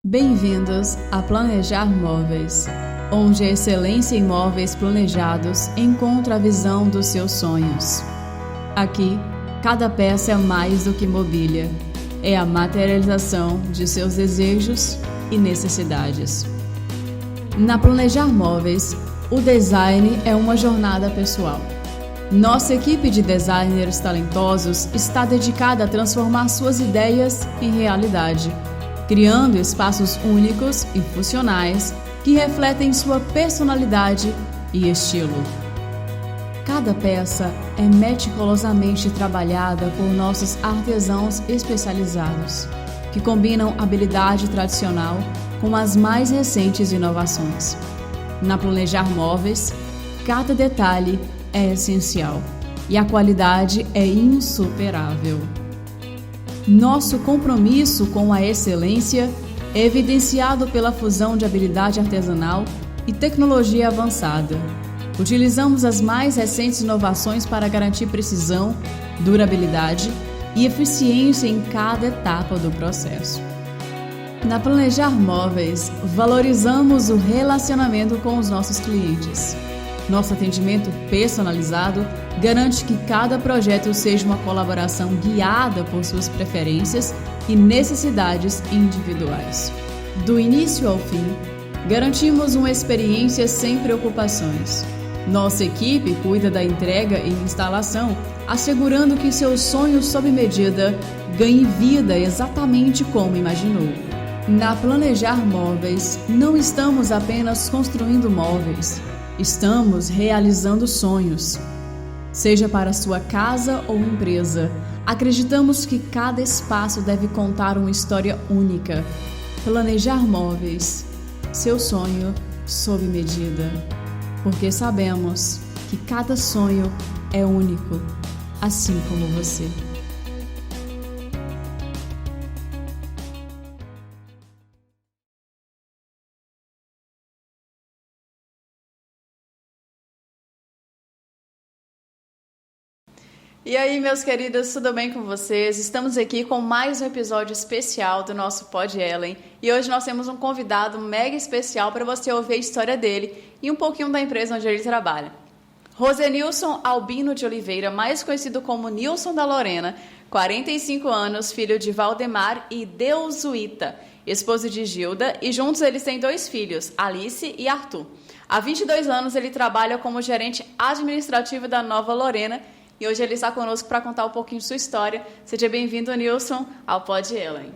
Bem-vindos a Planejar Móveis, onde a excelência em móveis planejados encontra a visão dos seus sonhos. Aqui, cada peça é mais do que mobília, é a materialização de seus desejos e necessidades. Na Planejar Móveis, o design é uma jornada pessoal. Nossa equipe de designers talentosos está dedicada a transformar suas ideias em realidade, criando espaços únicos e funcionais que refletem sua personalidade e estilo. Cada peça é meticulosamente trabalhada por nossos artesãos especializados, que combinam habilidade tradicional com as mais recentes inovações. Na Planejar Móveis, cada detalhe é essencial e a qualidade é insuperável. Nosso compromisso com a excelência é evidenciado pela fusão de habilidade artesanal e tecnologia avançada. Utilizamos as mais recentes inovações para garantir precisão, durabilidade e eficiência em cada etapa do processo. Na Planejar Móveis, valorizamos o relacionamento com os nossos clientes. Nosso atendimento personalizado garante que cada projeto seja uma colaboração guiada por suas preferências e necessidades individuais. Do início ao fim, garantimos uma experiência sem preocupações. Nossa equipe cuida da entrega e instalação, assegurando que seu sonho sob medida ganhe vida exatamente como imaginou. Na Planejar Móveis, não estamos apenas construindo móveis, estamos realizando sonhos. Seja para sua casa ou empresa, acreditamos que cada espaço deve contar uma história única. Planejar Móveis, seu sonho sob medida. Porque sabemos que cada sonho é único, assim como você. E aí, meus queridos, tudo bem com vocês? Estamos aqui com mais um episódio especial do nosso Pod Ellen. E hoje nós temos um convidado mega especial para você ouvir a história dele e um pouquinho da empresa onde ele trabalha. Rosenilson Albino de Oliveira, mais conhecido como Nilson da Lorena, 45 anos, filho de Valdemar e Deusuíta, esposo de Gilda, e juntos eles têm 2 filhos, Alice e Arthur. Há 22 anos ele trabalha como gerente administrativo da Nova Lorena. E hoje ele está conosco para contar um pouquinho de sua história. Seja bem-vindo, Nilson, ao Pod Ellen.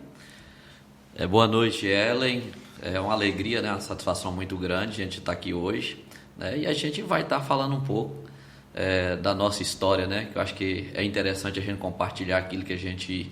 Boa noite, Ellen. É uma alegria, né? Uma satisfação muito grande a gente estar aqui hoje. Né? E a gente vai estar falando um pouco da nossa história, né? Que eu acho que é interessante a gente compartilhar aquilo que a gente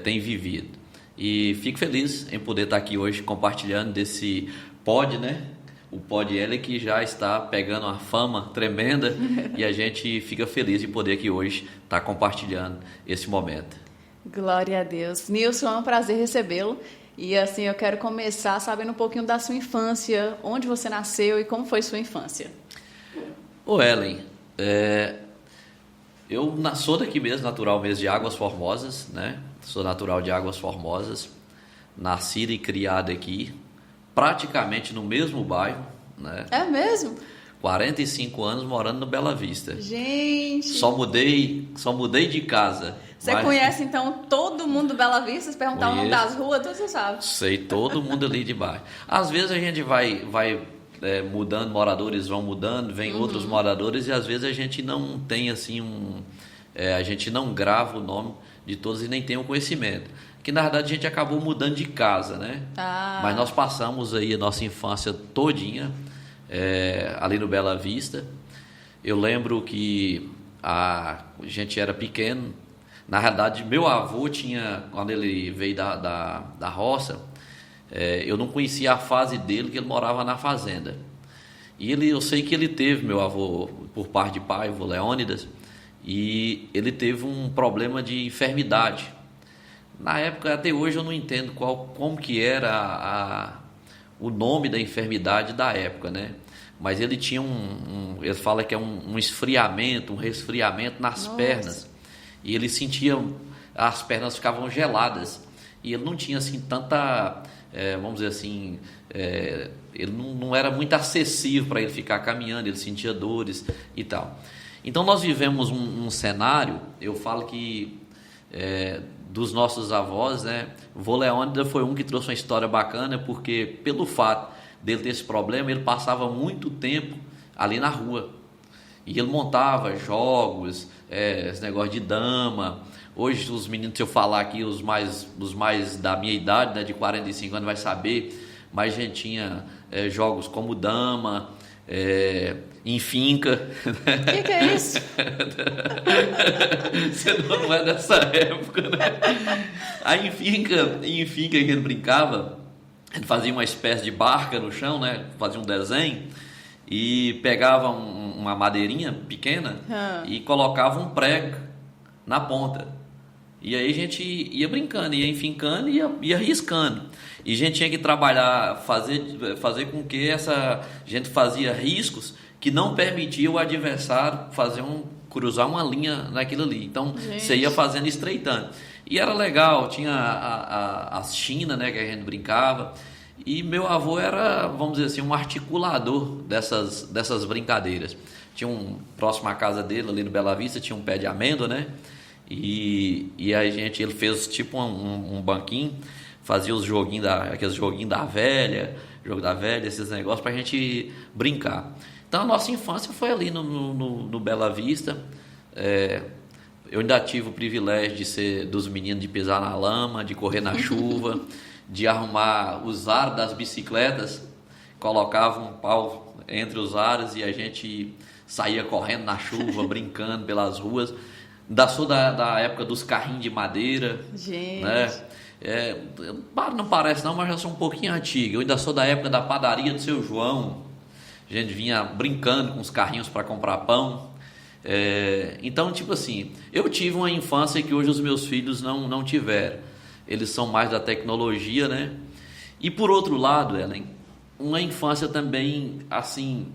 tem vivido. E fico feliz em poder estar aqui hoje compartilhando desse pod, né? O Pod Ellen que já está pegando uma fama tremenda e a gente fica feliz de poder aqui hoje estar compartilhando esse momento. Glória a Deus. Nilson, é um prazer recebê-lo. E assim, eu quero começar sabendo um pouquinho da sua infância, onde você nasceu e como foi sua infância. Ô Ellen, eu sou daqui mesmo, natural mesmo de Águas Formosas, né? Sou natural de Águas Formosas, nascido e criado aqui. Praticamente no mesmo bairro, né? É mesmo? 45 anos morando no Bela Vista. Gente! Só mudei de casa. Você conhece, então, todo mundo do Bela Vista? Se perguntar o nome das ruas, tudo você sabe. Sei todo mundo ali de baixo. Às vezes a gente vai mudando, moradores vão mudando, vem outros moradores e às vezes a gente não tem assim a gente não grava o nome de todos e nem tem o conhecimento. Que na verdade a gente acabou mudando de casa, né? Mas nós passamos aí a nossa infância todinha ali no Bela Vista. Eu lembro que a gente era pequeno. Na realidade, meu avô tinha, quando ele veio da roça, eu não conhecia a fase dele, que ele morava na fazenda. E eu sei que ele teve, meu avô, por parte de pai, o vô Leônidas, e ele teve um problema de enfermidade. Na época, até hoje, eu não entendo como que era o nome da enfermidade da época, né? Mas ele tinha ele fala que é um esfriamento, um resfriamento nas pernas. E ele sentia, as pernas ficavam geladas. E ele não tinha, assim, tanta vamos dizer assim, ele não era muito acessível para ele ficar caminhando, ele sentia dores e tal. Então nós vivemos um cenário, eu falo que dos nossos avós, né, vô Leônidas foi um que trouxe uma história bacana, porque pelo fato dele ter esse problema, ele passava muito tempo ali na rua. E ele montava jogos, esse negócio de dama. Hoje os meninos, se eu falar aqui, os mais da minha idade, né, de 45 anos, vai saber, mas a gente tinha jogos como dama, em finca. O que é isso? Você não é dessa época, né? Aí em finca que ele brincava, ele fazia uma espécie de barca no chão, né? Fazia um desenho e pegava uma madeirinha pequena e colocava um prego na ponta. E aí a gente ia brincando, ia enfincando e ia riscando. E a gente tinha que trabalhar, fazer com que a gente fazia riscos que não permitia o adversário cruzar uma linha naquilo ali. Então, você ia fazendo, estreitando. E era legal, tinha as chinas, né, que a gente brincava. E meu avô era, vamos dizer assim, um articulador dessas brincadeiras. Próximo à casa dele, ali no Bela Vista, tinha um pé de amêndoa, né? E ele fez tipo um banquinho, fazia os joguinhos aqueles joguinhos jogo da velha, esses negócios pra gente brincar. Então a nossa infância foi ali no Bela Vista. Eu ainda tive o privilégio de ser dos meninos, de pisar na lama, de correr na chuva, de arrumar os aros das bicicletas, colocava um pau entre os aros e a gente saía correndo na chuva, brincando pelas ruas. Sou da época dos carrinhos de madeira. Gente. Né? Não parece não, mas já sou um pouquinho antigo. Eu ainda sou da época da padaria do seu João. A gente vinha brincando com os carrinhos para comprar pão. Então, tipo assim, eu tive uma infância que hoje os meus filhos não tiveram. Eles são mais da tecnologia, né? E por outro lado, Ellen, uma infância também, assim,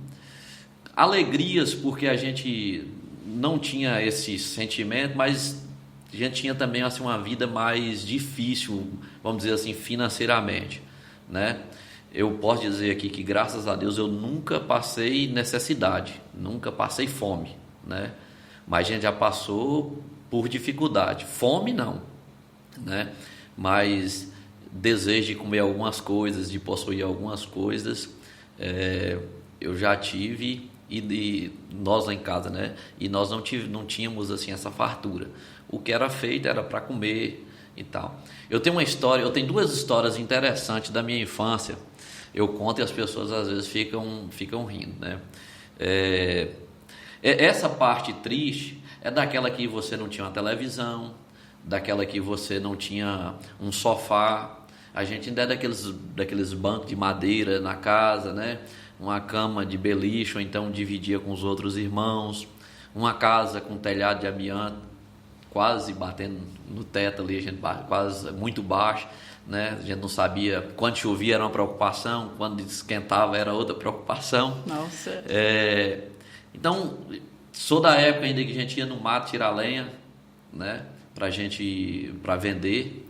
alegrias, porque a gente não tinha esse sentimento, mas a gente tinha também assim, uma vida mais difícil, vamos dizer assim, financeiramente, né? Eu posso dizer aqui que, graças a Deus, eu nunca passei necessidade, nunca passei fome, né? Mas a gente já passou por dificuldade. Fome, não, né? Mas desejo de comer algumas coisas, de possuir algumas coisas, eu já tive, e nós lá em casa, né? E nós não tínhamos assim essa fartura. O que era feito era para comer e tal. Eu tenho duas histórias interessantes da minha infância. Eu conto e as pessoas às vezes ficam rindo, né? Essa parte triste é daquela que você não tinha uma televisão, daquela que você não tinha um sofá. A gente ainda é daqueles bancos de madeira na casa, né? Uma cama de beliche, ou então dividia com os outros irmãos. Uma casa com telhado de amianto, quase batendo no teto ali, a gente quase muito baixo, né? A gente não sabia, quando chovia era uma preocupação, quando esquentava era outra preocupação. Nossa. Então, sou da época ainda que a gente ia no mato tirar lenha, né? Para vender.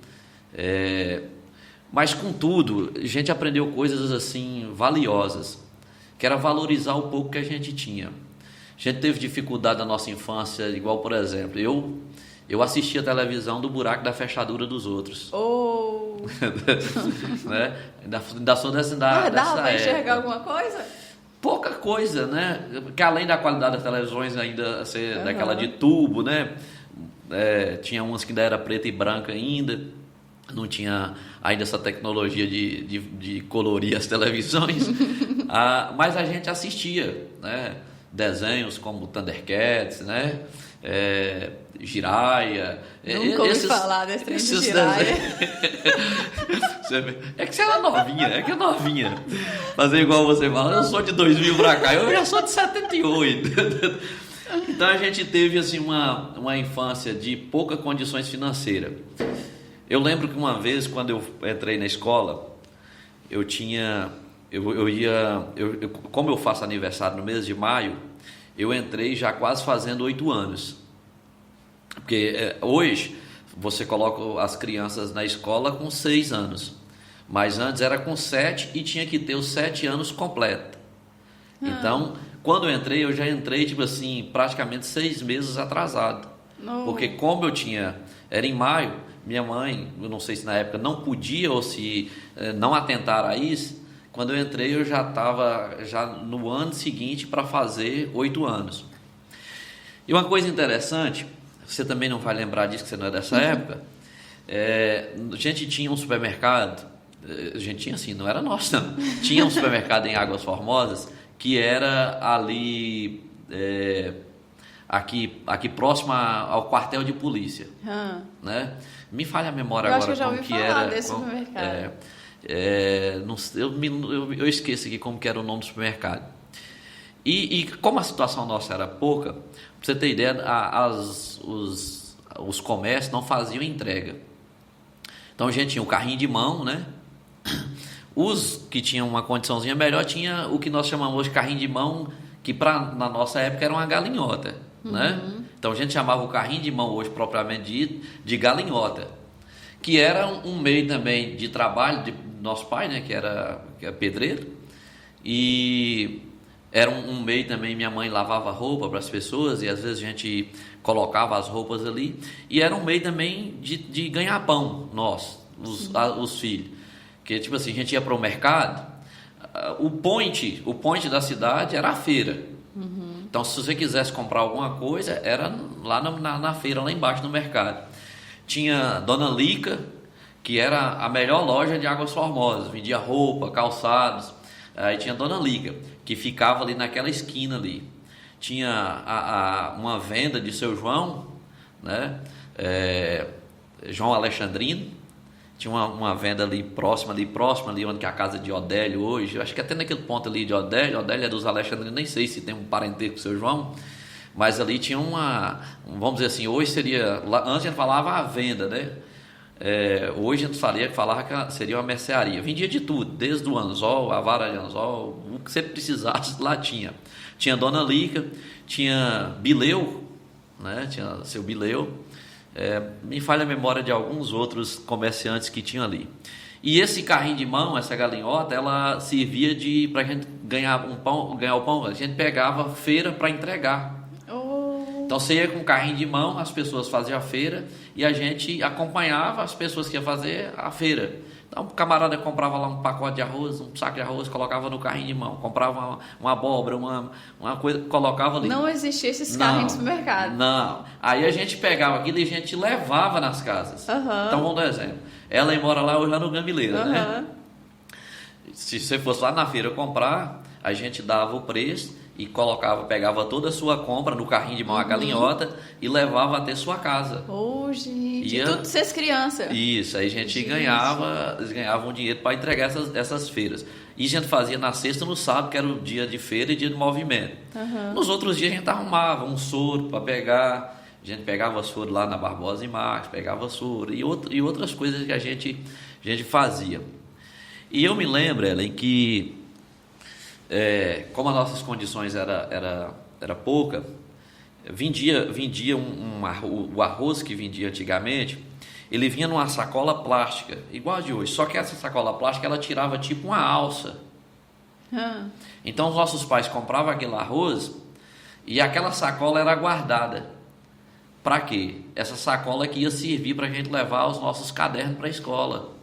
Mas contudo, a gente aprendeu coisas assim valiosas, que era valorizar o pouco que a gente tinha. A gente teve dificuldade na nossa infância, igual, por exemplo, eu assistia a televisão do buraco da fechadura dos outros. Oh. Né? Ainda sou dessa dava para época. enxergar alguma coisa? Pouca coisa, né? Porque além da qualidade das televisões ainda ser daquela de tubo, né? Tinha umas que ainda era preta e branca ainda. Não tinha ainda essa tecnologia de colorir as televisões. Mas a gente assistia, né? Desenhos como Thundercats, né? Jiraya. Nunca ouvi falar desse trem de Jiraya. É que você era novinha, é novinha. Fazer igual você fala, eu sou de 2000 pra cá, eu já sou de 78. Então a gente teve assim uma infância de poucas condições financeiras. Eu lembro que uma vez, quando eu entrei na escola, como eu faço aniversário no mês de maio, eu entrei já quase fazendo 8 anos. Porque hoje você coloca as crianças na escola com 6 anos. Mas antes era com 7 e tinha que ter os 7 anos completos. Então, quando eu entrei, eu já entrei, tipo assim, praticamente 6 meses atrasado. Porque como eu tinha... Era em maio, minha mãe, eu não sei se na época não podia ou se não atentaram a isso. Quando eu entrei, eu já estava no ano seguinte para fazer 8 anos. E uma coisa interessante, você também não vai lembrar disso, que você não é dessa época, a gente tinha um supermercado, a gente tinha assim, não era nosso não, tinha um supermercado em Águas Formosas, que era ali, aqui próximo ao quartel de polícia, né? Me falha a memória agora como que era. Desse supermercado. Eu esqueço aqui como que era o nome do supermercado. E como a situação nossa era pouca, pra você ter ideia, os comércios não faziam entrega. Então a gente tinha o carrinho de mão, né? Os que tinham uma condiçãozinha melhor tinha o que nós chamamos hoje de carrinho de mão, que na nossa época era uma galinhota, né? Então a gente chamava o carrinho de mão hoje propriamente dito de galinhota, que era um meio também de trabalho de nosso pai, né? Que era pedreiro, e era um meio também, minha mãe lavava roupa para as pessoas e às vezes a gente colocava as roupas ali, e era um meio também de ganhar pão, os filhos. Porque, tipo assim, a gente ia para o mercado, o point da cidade era a feira. Então, se você quisesse comprar alguma coisa, era lá na feira, lá embaixo no mercado. Tinha Dona Lica, que era a melhor loja de Águas Formosas, vendia roupa, calçados. Aí tinha Dona Lica, que ficava ali naquela esquina ali. Tinha uma venda de Seu João, né? João Alexandrino. Tinha uma venda ali próxima ali onde que é a casa de Odélio hoje. Eu acho que até naquele ponto ali de Odélio é dos Alexandrinos, nem sei se tem um parentesco com o Seu João, mas ali tinha vamos dizer assim, hoje seria, antes a gente falava a venda, né? Hoje a gente falava que seria uma mercearia. Vendia de tudo, desde o anzol, a vara de anzol, o que você precisasse lá tinha. Tinha Dona Lica, tinha Bileu, né? Tinha seu Bileu. Me falha a memória de alguns outros comerciantes que tinham ali. E esse carrinho de mão, essa galinhota, ela servia para a gente ganhar o pão, a gente pegava feira para entregar. Então você ia com o carrinho de mão, as pessoas faziam a feira e a gente acompanhava as pessoas que iam fazer a feira. Então o camarada comprava lá um pacote de arroz, um saco de arroz, colocava no carrinho de mão, comprava uma abóbora, uma coisa, colocava ali. Não existia esses carrinhos de supermercado. Não. Aí a gente pegava aquilo e a gente levava nas casas. Então vamos dar um exemplo. Ela mora lá hoje lá no Gamileira, né? Se você fosse lá na feira comprar, a gente dava o preço e pegava toda a sua compra no carrinho de mão, a galinhota, e levava até sua casa. Gente, tudo vocês crianças. Isso, aí a gente ganhava, eles ganhavam dinheiro para entregar essas feiras. E a gente fazia na sexta e no sábado, que era o dia de feira e dia de movimento. Nos outros dias a gente arrumava um soro para pegar, a gente pegava soro lá na Barbosa e Marques, pegava soro e outras coisas que a gente fazia. E eu me lembro, Ellen, que como as nossas condições era pouca, vendia o arroz que vendia antigamente, ele vinha numa sacola plástica, igual a de hoje, só que essa sacola plástica ela tirava tipo uma alça. Então os nossos pais compravam aquele arroz e aquela sacola era guardada. Para quê? Essa sacola que ia servir para a gente levar os nossos cadernos para a escola.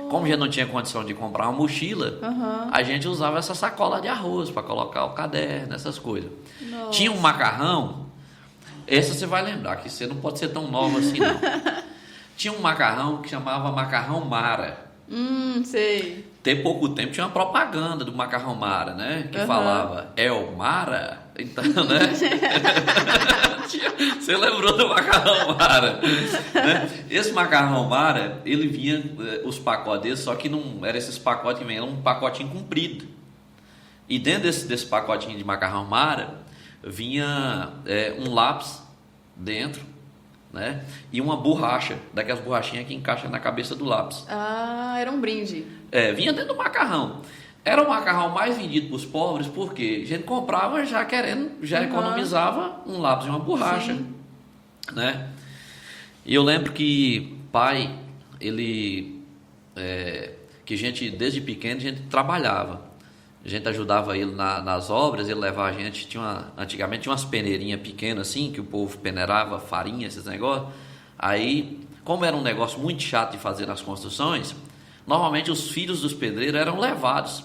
Como já não tinha condição de comprar uma mochila, a gente usava essa sacola de arroz para colocar o caderno, essas coisas. Nossa. Tinha um macarrão, essa você vai lembrar, que você não pode ser tão nova assim não. Tinha um macarrão que chamava macarrão Mara. Sei. Tem pouco tempo tinha uma propaganda do macarrão Mara, né? Que falava, o Mara? Então, né? Você lembrou do macarrão Mara, né? Esse macarrão Mara, ele vinha os pacotes desse, só que não era esses pacotes que vinham, era um pacotinho comprido. E dentro desse pacotinho de macarrão Mara vinha um lápis dentro, né? E uma borracha, daquelas borrachinhas que encaixa na cabeça do lápis. Era um brinde. Vinha dentro do macarrão. Era o macarrão mais vendido para os pobres, porque a gente comprava já economizava um lápis e uma borracha. Sim. Né? E eu lembro que pai, ele que a gente, desde pequeno, a gente trabalhava. A gente ajudava ele nas obras, ele levava a gente, antigamente tinha umas peneirinhas pequenas assim, que o povo peneirava farinha, esses negócios. Aí, como era um negócio muito chato de fazer nas construções, normalmente os filhos dos pedreiros eram levados.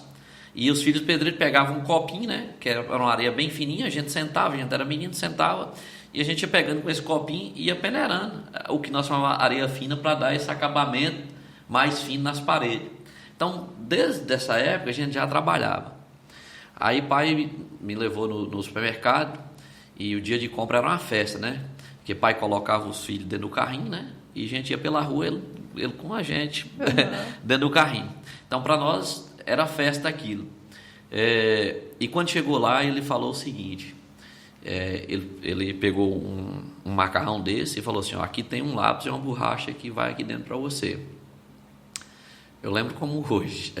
E os filhos dos pedreiros pegavam um copinho, né, que era uma areia bem fininha, a gente sentava, a gente era menino, sentava, e a gente ia pegando com esse copinho e ia peneirando, o que nós chamávamos areia fina, para dar esse acabamento mais fino nas paredes. Então, desde essa época, a gente já trabalhava. Aí pai me levou no supermercado, e o dia de compra era uma festa, né? Porque pai colocava os filhos dentro do carrinho, né? E a gente ia pela rua, ele com a gente, dentro do carrinho. Então, para nós, era festa aquilo. E quando chegou lá, ele falou o seguinte, ele pegou um macarrão desse e falou assim, ó, aqui tem um lápis e uma borracha que vai aqui dentro para você. Eu lembro como hoje.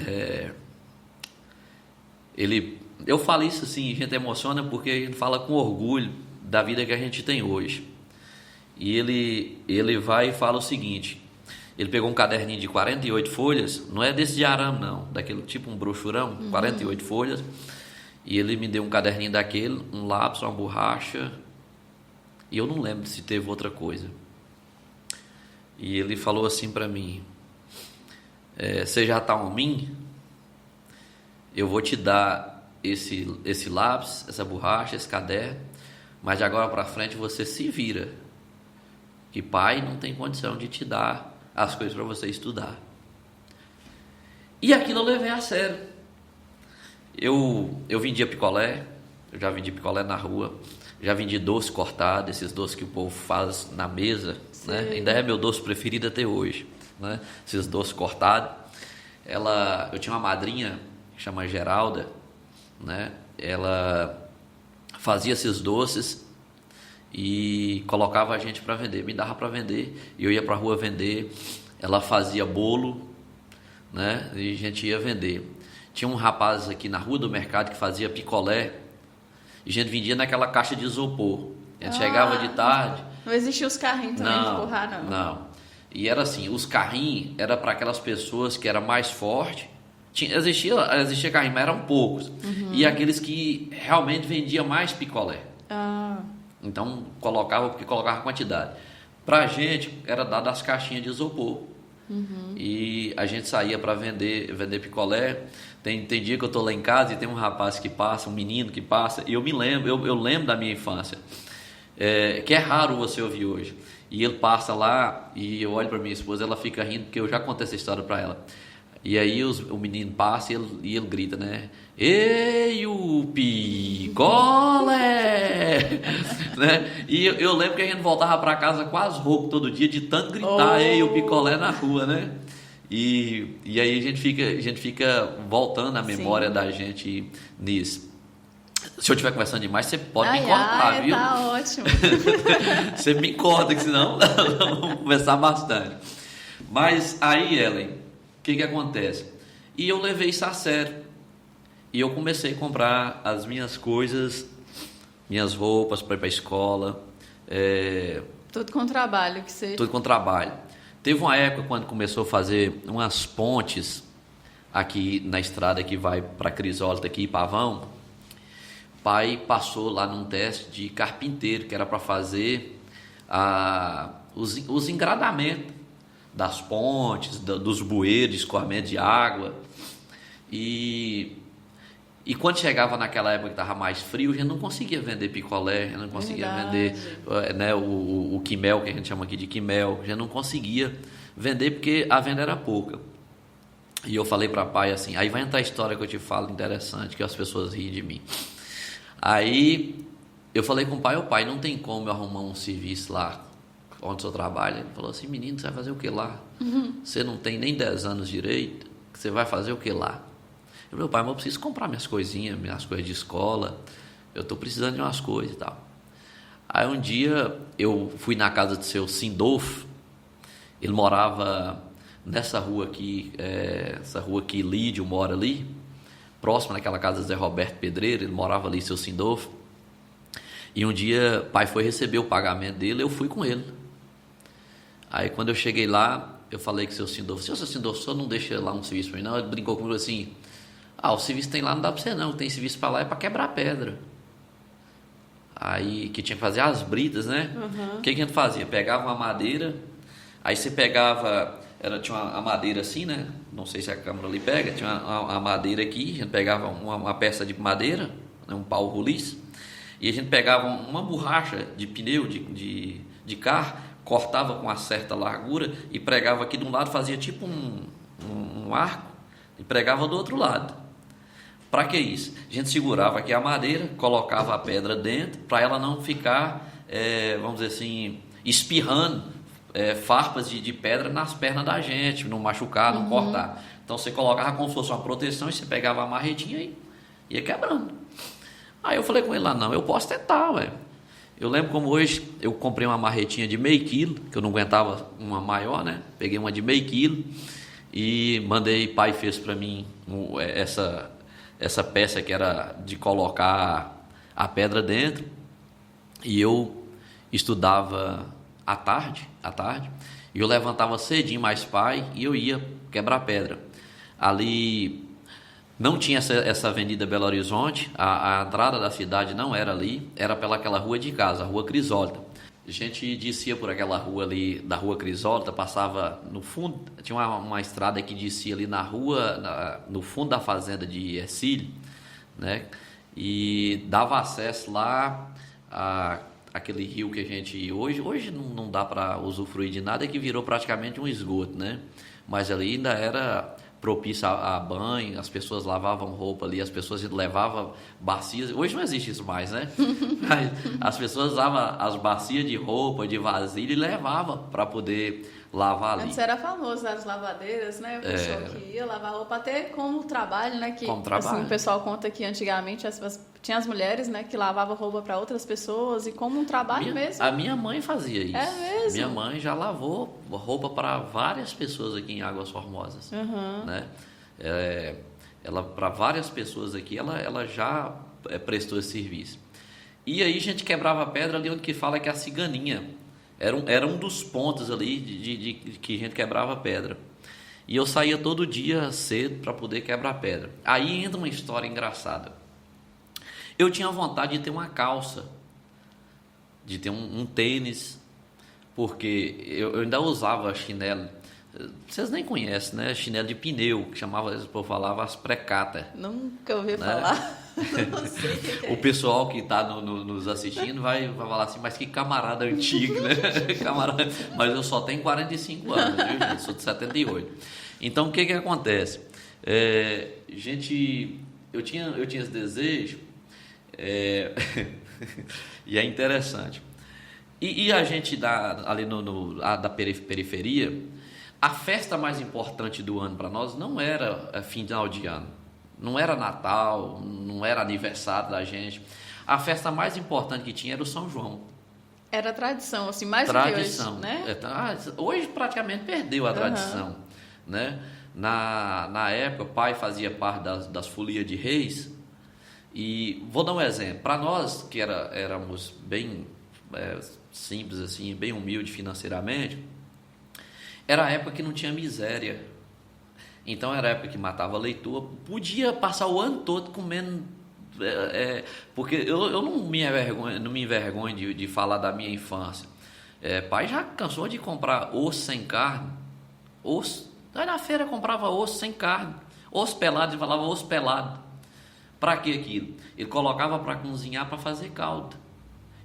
Eu falo isso assim, a gente emociona porque a gente fala com orgulho da vida que a gente tem hoje. E ele vai e fala o seguinte, ele pegou um caderninho de 48 folhas, não é desse de arame não, daquele tipo um brochurão, 48 folhas, e ele me deu um caderninho daquele, um lápis, uma borracha, e eu não lembro se teve outra coisa. E ele falou assim para mim, você já está em mim? Eu vou te dar esse lápis, essa borracha, esse caderno, mas de agora para frente você se vira, que pai não tem condição de te dar as coisas para você estudar. E aquilo eu levei a sério. Eu vendia picolé, eu já vendi picolé na rua, já vendi doce cortado, esses doces que o povo faz na mesa, né? Ainda é meu doce preferido até hoje, né? Esses doces cortados. Eu tinha uma madrinha que chama Geralda, né? Ela fazia esses doces e colocava a gente para vender, me dava para vender, e eu ia para a rua vender. Ela fazia bolo, né? E a gente ia vender. Tinha um rapaz aqui na rua do mercado que fazia picolé, e a gente vendia naquela caixa de isopor. A gente chegava de tarde. Não existia os carrinhos também de empurrar, não. E era assim, os carrinhos era para aquelas pessoas que eram mais fortes. Existia carrinho, mas eram poucos. E aqueles que realmente vendiam mais picolé. Então colocava quantidade. Pra gente era dado as caixinhas de isopor. E a gente saía para vender picolé. Tem dia que eu tô lá em casa e tem um rapaz que passa, um menino que passa, e eu lembro da minha infância, que é raro você ouvir hoje. E ele passa lá e eu olho para minha esposa, ela fica rindo porque eu já contei essa história para ela. E aí o menino passa e ele grita, né? Ei, o picolé! Né? E eu lembro que a gente voltava para casa quase rouco todo dia, de tanto gritar, ei, o picolé na rua, né? E aí a gente fica voltando a memória da gente nisso. Se eu estiver conversando demais, você pode me cortar, viu? Tá ótimo. Você me corta, que senão vamos conversar bastante. Mas aí, Ellen, o que acontece? E eu levei isso a sério. E eu comecei a comprar as minhas coisas, minhas roupas para ir para a escola. Tudo com trabalho que você... Tudo com trabalho. Teve uma época quando começou a fazer umas pontes aqui na estrada que vai para Crisólita, aqui em Pavão. Pai passou lá num teste de carpinteiro, que era para fazer os engradamentos das pontes, dos bueiros de escoamento de água. E quando chegava naquela época que estava mais frio, a gente não conseguia vender picolé, a gente não conseguia vender, né, o quimel, que a gente chama aqui de quimel, a gente não conseguia vender porque a venda era pouca. E eu falei para pai assim, aí vai entrar a história que eu te falo interessante, que as pessoas riem de mim. Aí eu falei com o pai, não tem como eu arrumar um serviço lá onde eu trabalho. Ele falou assim, menino, você vai fazer o que lá? Você não tem nem 10 anos direito, você vai fazer o que lá? Eu falei, pai, mas eu preciso comprar minhas coisinhas, minhas coisas de escola, eu estou precisando de umas coisas e tal. Aí um dia eu fui na casa do seu Sindolfo, ele morava nessa rua aqui, essa rua que Lídio mora ali, próximo daquela casa do Zé Roberto Pedreiro, ele morava ali, seu Sindolfo. E um dia, pai foi receber o pagamento dele, eu fui com ele. Aí quando eu cheguei lá, eu falei com o seu Sindolfo, seu Sindolfo, o senhor não deixa lá um serviço para mim, não? Ele brincou comigo assim, o serviço tem lá, não dá para você não, tem serviço para lá, é para quebrar pedra. Aí, que tinha que fazer as britas, né? O que a gente fazia? Pegava uma madeira, aí você pegava, tinha a madeira assim, né? Não sei se a câmera ali pega, tinha uma madeira aqui, a gente pegava uma peça de madeira, né, um pau roliço, e a gente pegava uma borracha de pneu de carro, cortava com uma certa largura e pregava aqui de um lado, fazia tipo um arco e pregava do outro lado. Para que isso? A gente segurava aqui a madeira, colocava a pedra dentro, para ela não ficar, vamos dizer assim, espirrando farpas de pedra nas pernas da gente, não machucar, não cortar. Então você colocava como se fosse uma proteção e você pegava a marretinha e ia quebrando. Aí eu falei com ele lá, não, eu posso tentar, ué. Eu lembro como hoje eu comprei uma marretinha de meio quilo, que eu não aguentava uma maior, né? Peguei uma de meio quilo e mandei, pai fez para mim essa peça que era de colocar a pedra dentro, e eu estudava à tarde, e eu levantava cedinho mais pai e eu ia quebrar pedra. Ali não tinha essa avenida Belo Horizonte, a entrada da cidade não era ali, era pelaquela rua de casa, a rua Crisólita. A gente descia por aquela rua ali, da rua Crisólita, passava no fundo, tinha uma estrada que descia ali na rua, no fundo da fazenda de Ercílio, né? E dava acesso lá àquele rio que a gente hoje não dá para usufruir de nada, que virou praticamente um esgoto, né? Mas ali ainda era propício a banho, as pessoas lavavam roupa ali, as pessoas levavam bacias, hoje não existe isso mais, né? Mas as pessoas usavam as bacias de roupa, de vasilha e levavam para poder lavar ali. Antes era famoso as lavadeiras, né? O pessoal que ia lavar roupa até como trabalho, né? Que, como trabalho. Assim, o pessoal conta que antigamente tinha as mulheres, né? Que lavavam roupa para outras pessoas e como um trabalho mesmo. A minha mãe fazia isso. É mesmo? Minha mãe já lavou roupa para várias pessoas aqui em Águas Formosas, né? Ela, para várias pessoas aqui, ela já prestou esse serviço. E aí a gente quebrava a pedra ali onde que fala que é a ciganinha. Era um dos pontos ali de que a gente quebrava pedra. E eu saía todo dia cedo para poder quebrar pedra. Aí entra uma história engraçada. Eu tinha vontade de ter uma calça, de ter um tênis, porque eu ainda usava chinelo. Vocês nem conhecem, né? Chinelo de pneu, que chamava, o povo falava as precatas. Nunca ouvi falar. Não sei o que é. O pessoal que está nos assistindo vai falar assim, mas que camarada antigo, né? Camarada, mas eu só tenho 45 anos, viu, gente? Sou de 78. Então, o que acontece? Eu tinha esse desejo, e é interessante. E a gente ali da periferia, a festa mais importante do ano para nós não era final de ano, não era Natal, não era aniversário da gente. A festa mais importante que tinha era o São João. Era tradição, assim, mais do que hoje, né? Hoje praticamente perdeu a tradição, né? Na época, o pai fazia parte das folias de reis. E vou dar um exemplo. Para nós, que éramos bem simples, assim, bem humildes financeiramente, era a época que não tinha miséria. Então era a época que matava leitoa. Podia passar o ano todo comendo. Porque eu não me envergonho de falar da minha infância. Pai já cansou de comprar osso sem carne. Osso. Aí na feira comprava osso sem carne. Osso pelado, ele falava osso pelado. Para que aquilo? Ele colocava para cozinhar, para fazer caldo.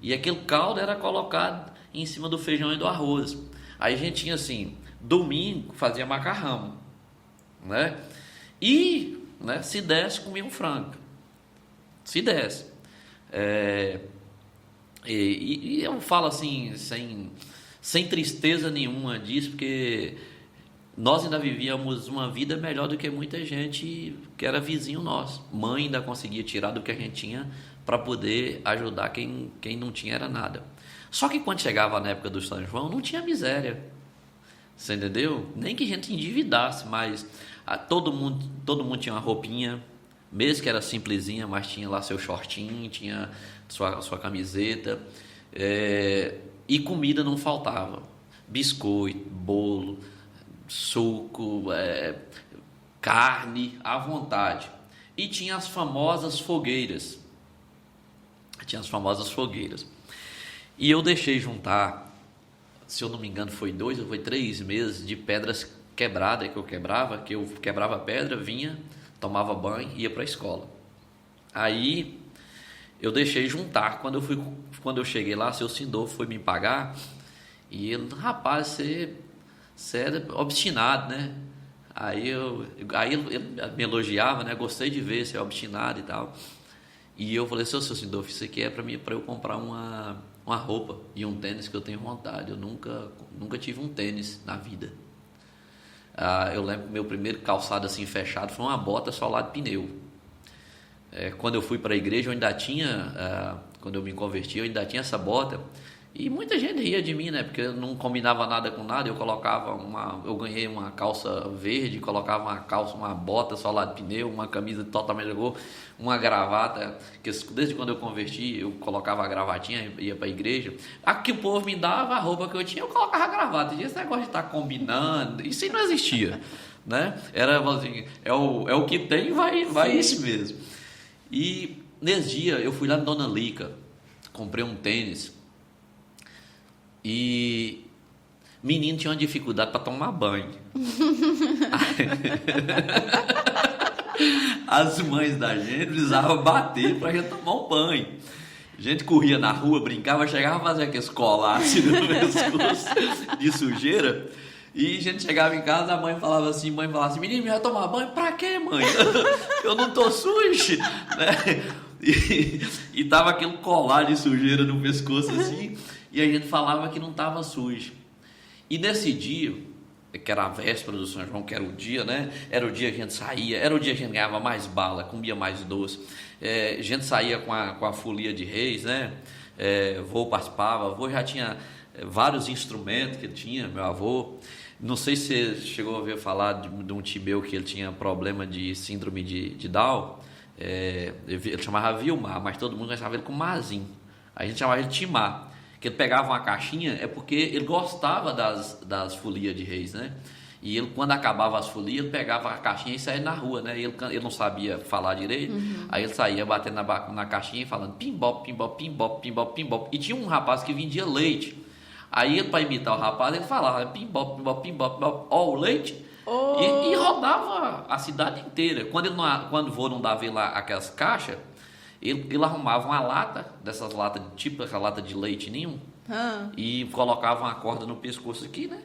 E aquele caldo era colocado em cima do feijão e do arroz. Aí a gente tinha assim, domingo fazia macarrão, né? E, né, se desse, comia um frango. Se desse. E eu falo assim, sem tristeza nenhuma disso, porque nós ainda vivíamos uma vida melhor do que muita gente que era vizinho nosso. Mãe ainda conseguia tirar do que a gente tinha para poder ajudar quem não tinha era nada. Só que quando chegava na época do São João, não tinha miséria. Você entendeu? Nem que a gente endividasse, mas todo mundo tinha uma roupinha, mesmo que era simplesinha, mas tinha lá seu shortinho, tinha sua camiseta, e comida não faltava. Biscoito, bolo, suco, carne à vontade. E tinha as famosas fogueiras. E eu deixei juntar, se eu não me engano, foi 2 ou foi 3 meses de pedras quebradas que eu quebrava a pedra, vinha, tomava banho e ia para a escola. Aí eu deixei juntar. Quando eu cheguei lá, seu Sindolfo foi me pagar e ele, rapaz, você é obstinado, né? Aí ele me elogiava, né? Gostei de ver, você é obstinado e tal. E eu falei, seu Sindolfo, isso aqui é para eu comprar uma roupa e um tênis que eu tenho vontade. Eu nunca tive um tênis na vida. Eu lembro que meu primeiro calçado assim fechado foi uma bota solada de pneu. Quando eu fui para a igreja, eu ainda tinha, quando eu me converti, eu ainda tinha essa bota. E muita gente ria de mim, né? Porque eu não combinava nada com nada. Eu ganhei uma calça verde, colocava uma bota solada de pneu, uma camisa totalmente de cor, uma gravata, que desde quando eu converti, eu colocava a gravatinha e ia para a igreja. Aqui o povo me dava a roupa que eu tinha, eu colocava a gravata. E esse negócio de estar combinando, isso aí não existia, né? Era assim, é o que tem, vai isso mesmo. E nesse dia eu fui lá na Dona Lica, comprei um tênis. E menino tinha uma dificuldade para tomar banho. As mães da gente precisavam bater para a gente tomar um banho. A gente corria na rua, brincava, chegava a fazer aqueles colares no pescoço de sujeira. E a gente chegava em casa, a mãe falava assim, menino, vai tomar banho? Pra quê, mãe? Eu não tô sujo, né? E tava aquele colar de sujeira no pescoço assim, e a gente falava que não estava sujo. E nesse dia, que era a véspera do São João, que era o dia, né? Era o dia que a gente saía, era o dia que a gente ganhava mais bala, comia mais doce. A gente saía com a folia de reis, né? Vô participava, vô já tinha vários instrumentos que ele tinha, meu avô. Não sei se você chegou a ouvir falar de um tio meu que ele tinha problema de síndrome de Down. Ele chamava Vilmar, mas todo mundo chamava ele com Mazinho. A gente chamava ele de Timar. Que ele pegava uma caixinha, é porque ele gostava das folias de reis, né? E ele, quando acabava as folias, ele pegava a caixinha e saía na rua, né? Ele não sabia falar direito, aí ele saía batendo na caixinha e falando pimbop, pimbop, pimbop, pimbop, pimbop. E tinha um rapaz que vendia leite. Aí ele, para imitar o rapaz, ele falava pimbop, pimbop, pimbop, pimbop, ó o leite. E rodava a cidade inteira. Quando o vô não dava lá aquelas caixas, ele arrumava uma lata, dessas latas, tipo aquela lata de leite nenhum, e colocava uma corda no pescoço aqui, né?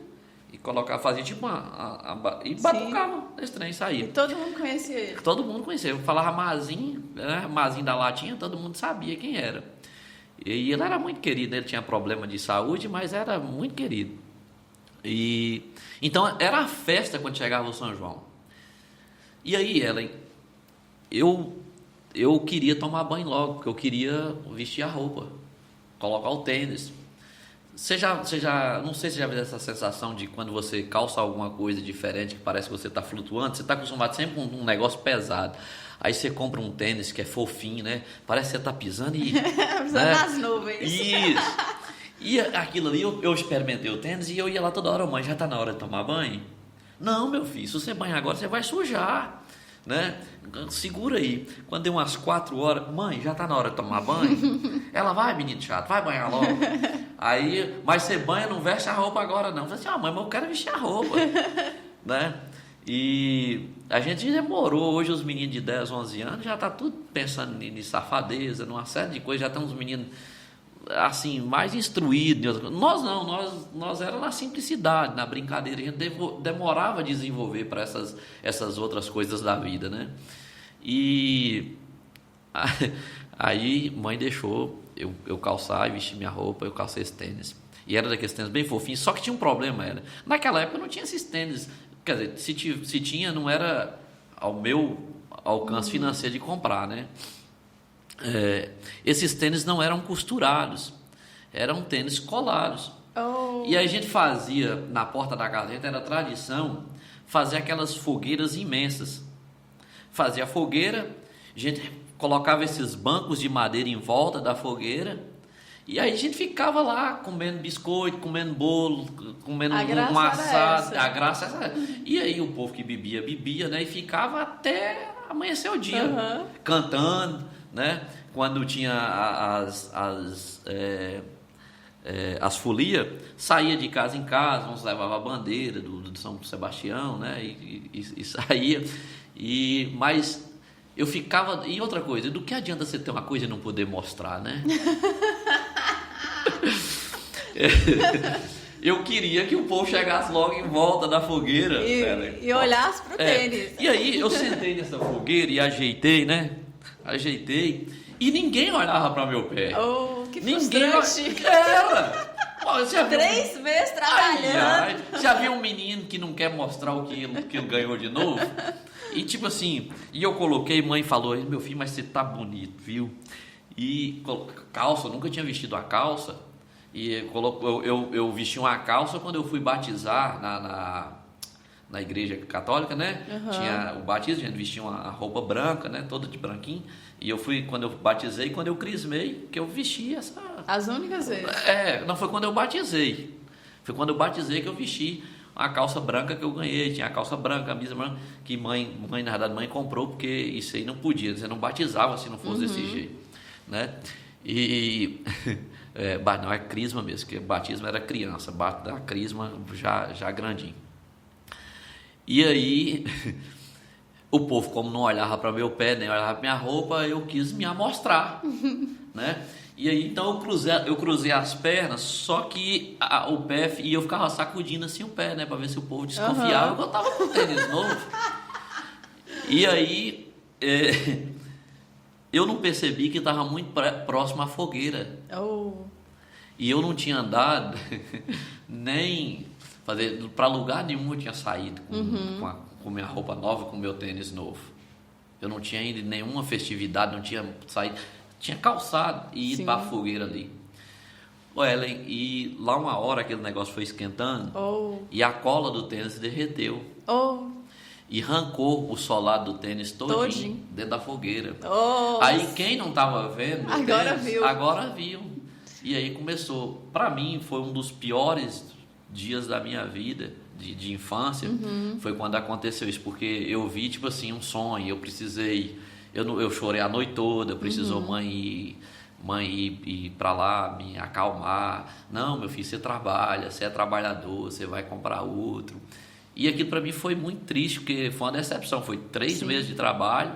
E fazia tipo e batucava esse trem, saía. E todo mundo conhecia ele? Todo mundo conhecia. Eu falava Mazinho, né? Mazinho da latinha, todo mundo sabia quem era. E ele era muito querido, ele tinha problema de saúde, mas era muito querido. Então era a festa quando chegava o São João. E aí, Ellen, eu queria tomar banho logo, porque eu queria vestir a roupa, colocar o tênis. Não sei se você já viu essa sensação de quando você calça alguma coisa diferente, que parece que você está flutuando, você está acostumado sempre com um negócio pesado. Aí você compra um tênis que é fofinho, né? Parece que você está pisando e... pisando nas nuvens. Isso. E aquilo ali, eu experimentei o tênis e eu ia lá toda hora, mãe, já está na hora de tomar banho? Não, meu filho, se você banhar agora, você vai sujar, né? Segura aí. Quando deu umas 4 horas, mãe, já está na hora de tomar banho? Ela, vai, menino chato, vai banhar logo. Aí, mas você banha, não veste a roupa agora não. Eu falei assim, mãe, mas eu quero vestir a roupa, né? E a gente demorou. Hoje os meninos de 10, 11 anos já tá tudo pensando em safadeza, numa série de coisas. Já tem uns meninos assim, mais instruídos. Nós não, nós era na simplicidade, na brincadeira. A gente demorava a desenvolver para essas outras coisas da vida, né? E aí mãe deixou eu calçar e vestir minha roupa. Eu calcei esse tênis. E era daqueles tênis bem fofinhos. Só que tinha um problema, naquela época não tinha esses tênis. Quer dizer, se tinha, não era ao meu alcance financeiro de comprar, né? Esses tênis não eram costurados, eram tênis colados. E a gente fazia, na porta da casa, era tradição, fazer aquelas fogueiras imensas. Fazia a fogueira, a gente colocava esses bancos de madeira em volta da fogueira E aí a gente ficava lá comendo biscoito, comendo bolo, comendo um era assado. essa. A graça era essa. E aí o povo que bebia, né? E ficava até amanhecer o dia, cantando, né? Quando tinha as folias, saía de casa em casa, uns levavam a bandeira do São Sebastião, né? E saía. Mas eu ficava... E outra coisa, do que adianta você ter uma coisa e não poder mostrar, né? Eu queria que o povo chegasse logo em volta da fogueira. E olhasse pro tênis. E aí eu sentei nessa fogueira e ajeitei, né? Ajeitei. E ninguém olhava para meu pé. Oh, que ninguém frustrante. Era. Pô, 3 vezes trabalhando. Já viu um menino que não quer mostrar o que ele ganhou de novo? E tipo assim, e eu coloquei, mãe falou, meu filho, mas você tá bonito, viu? E calça, eu nunca tinha vestido a calça. E eu vesti uma calça quando eu fui batizar na igreja católica, né? Tinha o batismo, a gente vestia uma roupa branca, né? Toda de branquinho. E quando eu batizei, quando eu crismei, que eu vesti essa... As únicas vezes. Não foi quando eu batizei. Foi quando eu batizei que eu vesti a calça branca que eu ganhei. Tinha a calça branca, a camisa branca, que mãe, na verdade, mãe comprou, porque isso aí não podia. Você não batizava se não fosse desse jeito, né? E... não, é crisma mesmo, porque batismo era criança, da crisma já grandinho. E aí, o povo, como não olhava para meu pé, nem olhava para minha roupa, eu quis me amostrar, né? E aí, então, eu cruzei as pernas, só que o pé, e eu ficava sacudindo assim o pé, né? Para ver se o povo desconfiava que eu tava com tênis novo. E aí... eu não percebi que estava muito próximo à fogueira. E eu não tinha andado nem para lugar nenhum. Eu tinha saído com minha roupa nova, com meu tênis novo. Eu não tinha ido em nenhuma festividade, não tinha saído. Tinha calçado e ido para a fogueira ali. Ellen, e lá uma hora aquele negócio foi esquentando e a cola do tênis derreteu. E arrancou o solado do tênis todinho dentro da fogueira. Aí quem não estava vendo agora viu. E aí começou. Para mim foi um dos piores dias da minha vida, de infância. Foi quando aconteceu isso, porque eu vi tipo assim um sonho. Eu chorei a noite toda. Precisou mãe ir para lá me acalmar. Não, meu filho, você trabalha, você é trabalhador, você vai comprar outro. E aquilo para mim foi muito triste, porque foi uma decepção. Foi 3 meses de trabalho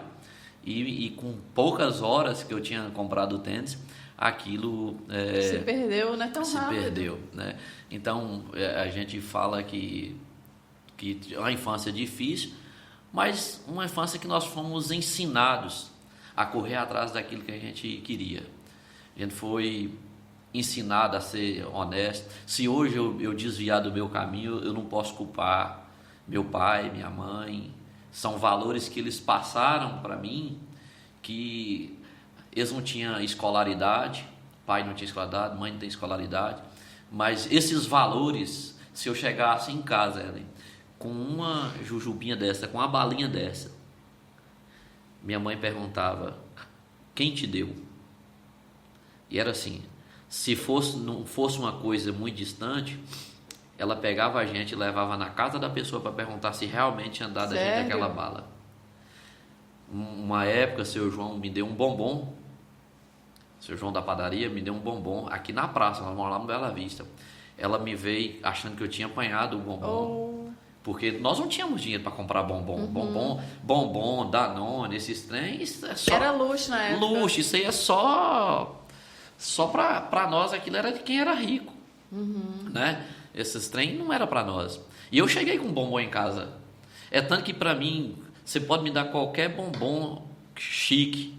e com poucas horas que eu tinha comprado o tênis, aquilo... se perdeu, não é tão rápido. Se perdeu, né? Então, a gente fala que a infância é difícil, mas uma infância que nós fomos ensinados a correr atrás daquilo que a gente queria. A gente foi ensinado a ser honesto. Se hoje eu desviar do meu caminho, eu não posso culpar meu pai, minha mãe. São valores que eles passaram para mim, que eles não tinham escolaridade, pai não tinha escolaridade, mãe não tem escolaridade, mas esses valores, se eu chegasse em casa, Ellen, com uma jujubinha dessa, com uma balinha dessa, minha mãe perguntava, quem te deu? E era assim, se não fosse uma coisa muito distante, ela pegava a gente e levava na casa da pessoa para perguntar se realmente tinha dado a gente aquela bala. Uma época, seu João me deu um bombom. Seu João da padaria me deu um bombom aqui na praça, nós moramos lá no Bela Vista. Ela me veio achando que eu tinha apanhado o bombom. Porque nós não tínhamos dinheiro para comprar bombom. Bombom, Danone, esses trens. Era luxo na época. Luxo, isso aí é só para nós, aquilo era de quem era rico. Né? Esses trem não era para nós. E eu cheguei com um bombom em casa. É tanto que para mim, você pode me dar qualquer bombom chique.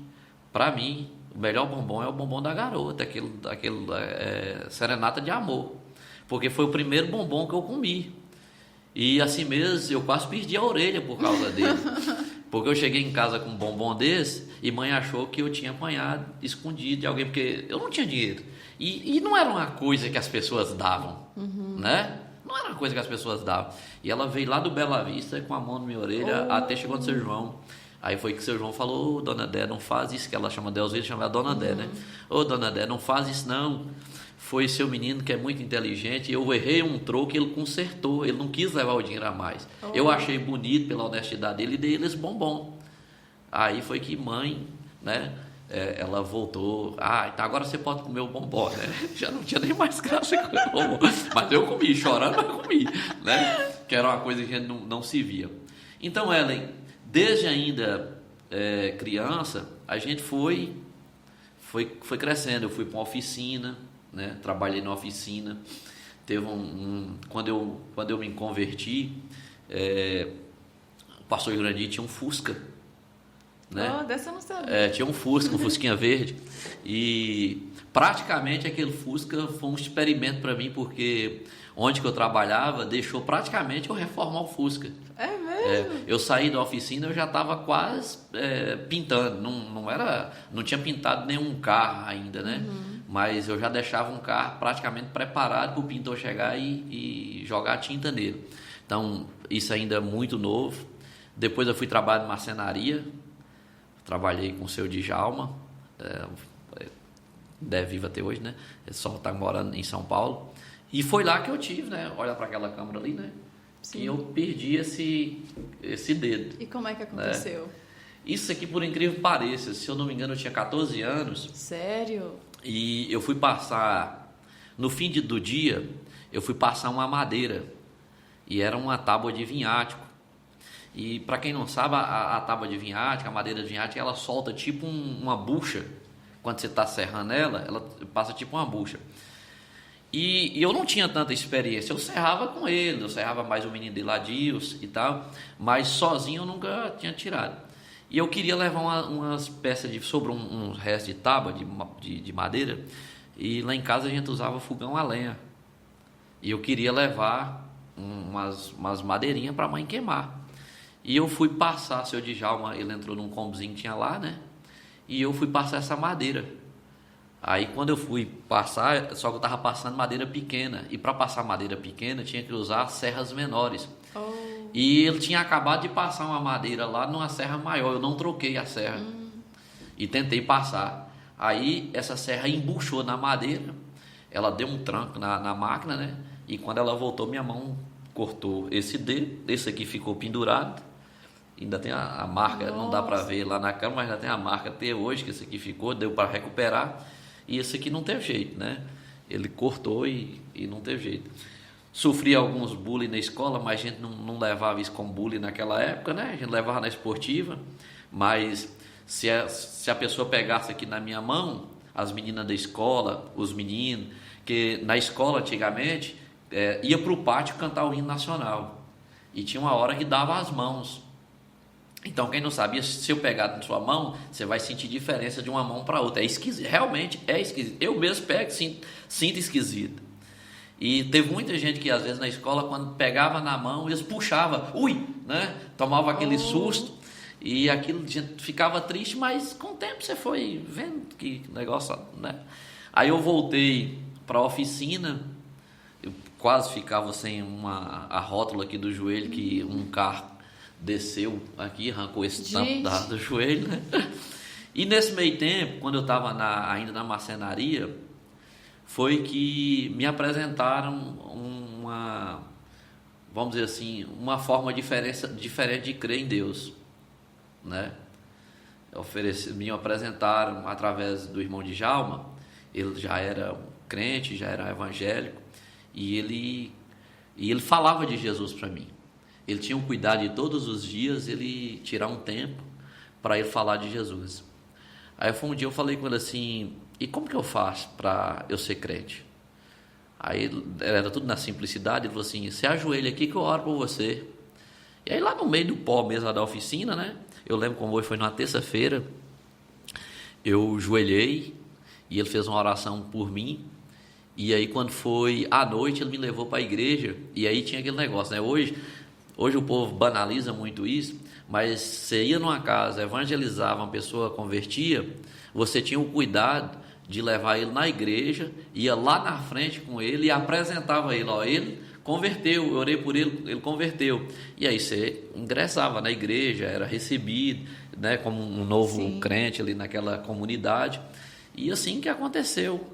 Para mim, o melhor bombom é o bombom da garota, aquele serenata de amor. Porque foi o primeiro bombom que eu comi. E assim mesmo, eu quase perdi a orelha por causa dele. Porque eu cheguei em casa com um bombom desse e mãe achou que eu tinha apanhado escondido de alguém, porque eu não tinha dinheiro. E não era uma coisa que as pessoas davam, né? Não era uma coisa que as pessoas davam. E ela veio lá do Bela Vista com a mão na minha orelha, até chegou no Seu João. Aí foi que o seu João falou: dona Dé, não faz isso, que ela chama Delzira, chama a dona Dé, né? Ô, dona Dé, não faz isso não. Foi seu menino que é muito inteligente, eu errei um troco e ele consertou, ele não quis levar o dinheiro a mais. Eu achei bonito pela honestidade dele e dei eles bombom. Aí foi que mãe, né, ela voltou, então agora você pode comer o bombom, né? Já não tinha nem mais graça comer o bombom. Mas eu comi, chorando, mas comi, né? Que era uma coisa que a gente não se via. Então, Ellen, desde ainda criança, a gente foi crescendo. Eu fui para uma oficina, né? Trabalhei na oficina. Teve quando eu me converti, o pastor Jurandir tinha um Fusca, né? Dessa eu não sabia. Tinha um Fusca, um Fusquinha verde, e praticamente aquele Fusca foi um experimento para mim, porque onde que eu trabalhava deixou praticamente eu reformar o Fusca. É mesmo? Eu saí da oficina, eu já estava quase pintando, não tinha pintado nenhum carro ainda, né? Mas eu já deixava um carro praticamente preparado para o pintor chegar e jogar tinta nele. Então, isso ainda é muito novo. Depois eu fui trabalhar em marcenaria, trabalhei com o seu Djalma, é vivo até hoje, né? Ele só está morando em São Paulo. E foi lá que eu tive, né? Olha para aquela câmera ali, né? Sim. E eu perdi esse dedo. E como é que aconteceu? Isso aqui, por incrível que pareça, se eu não me engano, eu tinha 14 anos. Sério? E eu fui passar, no fim do dia, eu fui passar uma madeira. E era uma tábua de vinhático. E para quem não sabe, a tábua de vinhático, a madeira de vinhático, ela solta tipo uma bucha. Quando você está serrando ela passa tipo uma bucha. E eu não tinha tanta experiência. Eu serrava com ele, eu serrava mais o menino de Ladios e tal, mas sozinho eu nunca tinha tirado. E eu queria levar umas peças sobrou um resto de tábua de madeira, e lá em casa a gente usava fogão a lenha. E eu queria levar umas madeirinhas para a mãe queimar. E eu fui passar, seu Djalma, ele entrou num combozinho que tinha lá, né? E eu fui passar essa madeira. Aí quando eu fui passar, só que eu estava passando madeira pequena. E para passar madeira pequena tinha que usar serras menores. E ele tinha acabado de passar uma madeira lá numa serra maior. Eu não troquei a serra. E tentei passar. Aí essa serra embuchou na madeira. Ela deu um tranco na máquina, né? E quando ela voltou, minha mão cortou esse dedo. Esse aqui ficou pendurado. Ainda tem a marca, Nossa. Não dá para ver lá na câmera, mas já tem a marca até hoje, que esse aqui ficou, deu para recuperar. E esse aqui não teve jeito, né? Ele cortou e não teve jeito. Sofri alguns bullying na escola, mas a gente não levava isso como bullying naquela época, né? A gente levava na esportiva. Mas se a pessoa pegasse aqui na minha mão, as meninas da escola, os meninos, que na escola antigamente ia para o pátio cantar o hino nacional. E tinha uma hora que dava as mãos. Então, quem não sabia, se eu pegar na sua mão, você vai sentir diferença de uma mão para outra. É esquisito, realmente é esquisito. Eu mesmo pego e sinto esquisito. E teve muita gente que, às vezes, na escola, quando pegava na mão, eles puxavam, né? Tomava aquele susto, e aquilo, a gente ficava triste, mas com o tempo você foi vendo que negócio, né? Aí eu voltei para a oficina, eu quase ficava sem a rótula aqui do joelho, que um carro desceu aqui, arrancou esse tampo do joelho, né? E nesse meio tempo, quando eu estava ainda na marcenaria, foi que me apresentaram vamos dizer assim, uma forma diferente de crer em Deus, né? Me apresentaram através do irmão Djalma. Ele já era crente, já era evangélico, e ele falava de Jesus para mim. Ele tinha um cuidado de todos os dias, ele tirar um tempo para ele falar de Jesus. Aí um dia eu falei com ele assim, e como que eu faço para eu ser crente? Aí era tudo na simplicidade, ele falou assim, você ajoelha aqui que eu oro por você. E aí lá no meio do pó mesmo, lá da oficina, né? Eu lembro como hoje foi numa terça-feira, eu joelhei e ele fez uma oração por mim. E aí quando foi à noite ele me levou para a igreja, e aí tinha aquele negócio, né? Hoje o povo banaliza muito isso, mas você ia numa casa, evangelizava, uma pessoa convertia, você tinha o cuidado de levar ele na igreja, ia lá na frente com ele e apresentava ele, ele converteu, eu orei por ele, ele converteu. E aí você ingressava na igreja, era recebido, né, como um novo Sim. crente ali naquela comunidade. E assim que aconteceu.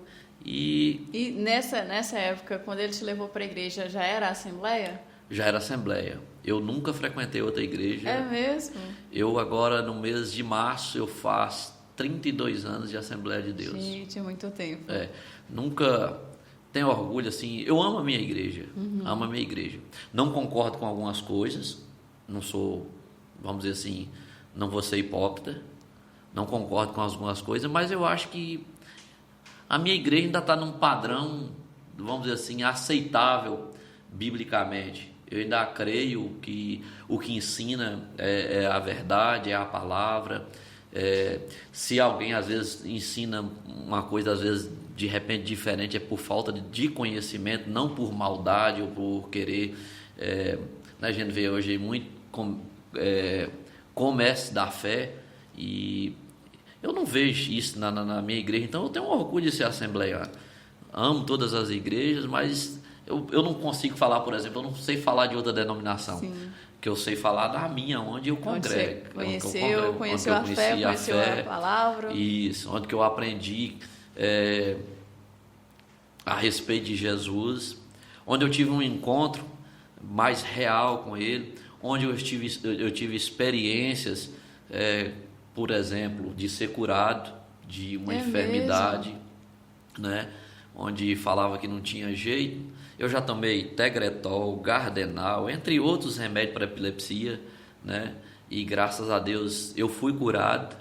E nessa época, quando ele te levou para a igreja, já era a Assembleia? Já era Assembleia. Eu nunca frequentei outra igreja. É mesmo? Eu agora, no mês de março, eu faço 32 anos de Assembleia de Deus. Gente, muito tempo. Nunca tenho orgulho, assim, eu amo a minha igreja, amo a minha igreja. Não concordo com algumas coisas, não sou, vamos dizer assim, não vou ser hipócrita, não concordo com algumas coisas, mas eu acho que a minha igreja ainda está num padrão, vamos dizer assim, aceitável biblicamente. Eu ainda creio que o que ensina é a verdade, é a palavra. Se alguém às vezes ensina uma coisa às vezes de repente diferente, é por falta de conhecimento, não por maldade ou por querer. A gente vê hoje muito comércio da fé, e eu não vejo isso na minha igreja. Então eu tenho orgulho de ser assembleiano, amo todas as igrejas, mas eu não consigo falar, por exemplo, eu não sei falar de outra denominação. Sim. Que eu sei falar da minha, onde eu congrego. Conheceu a fé, conheceu a palavra. Isso, onde que eu aprendi a respeito de Jesus, onde eu tive um encontro mais real com Ele, onde eu tive experiências, por exemplo, de ser curado de uma enfermidade, né? Onde falava que não tinha jeito. Eu já tomei Tegretol, Gardenal, entre outros remédios para epilepsia, né? E graças a Deus eu fui curado.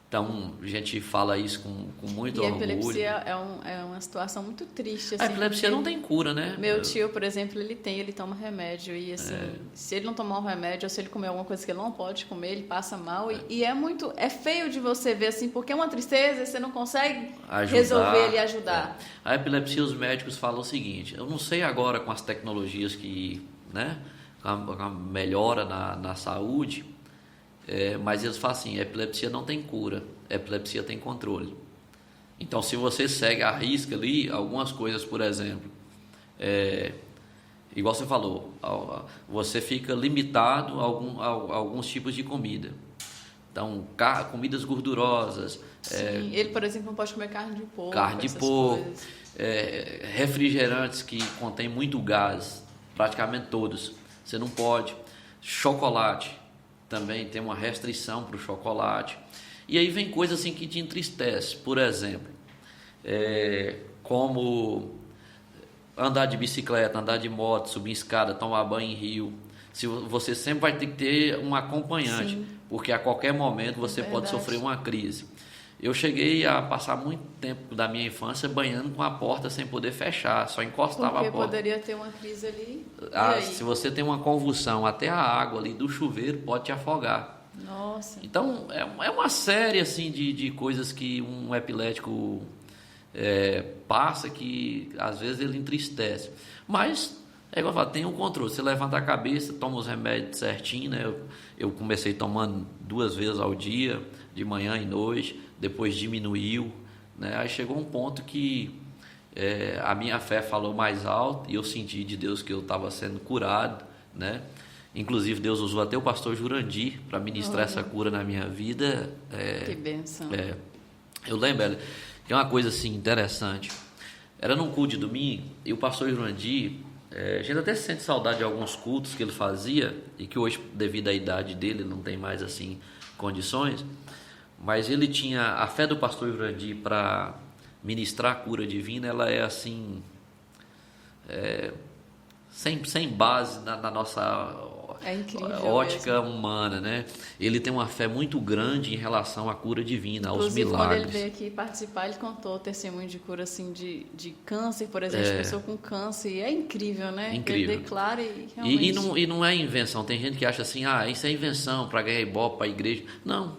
Então a gente fala isso com muito orgulho. E a epilepsia é uma situação muito triste. Assim, a epilepsia não tem cura, né? Meu tio, por exemplo, ele toma remédio e assim, se ele não tomar um remédio ou se ele comer alguma coisa que ele não pode comer, ele passa mal. E é feio de você ver assim, porque é uma tristeza e você não consegue resolver e ajudar. A epilepsia, os médicos falam o seguinte: eu não sei agora com as tecnologias que, né, a melhora na saúde, mas eles falam assim: a epilepsia não tem cura, a epilepsia tem controle. Então, se você segue a risca ali, algumas coisas, por exemplo, igual você falou, você fica limitado a alguns tipos de comida. Então, comidas gordurosas. Sim, ele, por exemplo, não pode comer carne de porco. Refrigerantes que contêm muito gás, praticamente todos, você não pode. Chocolate, também tem uma restrição para o chocolate. E aí vem coisa assim que te entristece. Por exemplo, como andar de bicicleta, andar de moto, subir escada, tomar banho em rio. Você sempre vai ter que ter um acompanhante. Sim. Porque a qualquer momento você pode sofrer uma crise. Eu cheguei a passar muito tempo da minha infância banhando com a porta sem poder fechar, só encostava a porta. Porque poderia ter uma crise ali. Se você tem uma convulsão, até a água ali do chuveiro pode te afogar. Nossa. Então, é uma série assim, de coisas que um epilético passa, que às vezes ele entristece. Mas, igual eu falo, tem um controle. Você levanta a cabeça, toma os remédios certinho, né? Eu comecei tomando 2 vezes ao dia, de manhã e noite, depois diminuiu, né? Aí chegou um ponto que a minha fé falou mais alto e eu senti de Deus que eu estava sendo curado, né? Inclusive Deus usou até o pastor Jurandir para ministrar essa cura na minha vida. Que bênção. Eu lembro que é uma coisa assim interessante. Era num culto de domingo e o pastor Jurandir, a gente até sente saudade de alguns cultos que ele fazia e que hoje, devido à idade dele, não tem mais assim condições. Mas ele tinha a fé do pastor Jurandir para ministrar a cura divina. Ela é assim, sem base na nossa ótica humana, né? Ele tem uma fé muito grande em relação à cura divina, aos milagres. Quando ele veio aqui participar, ele contou o testemunho de cura assim, de câncer, por exemplo, de pessoa com câncer. E é incrível, né? Incrível. Ele declara e realmente... E não é invenção. Tem gente que acha assim, isso é invenção para ganhar ibope para a igreja. Não.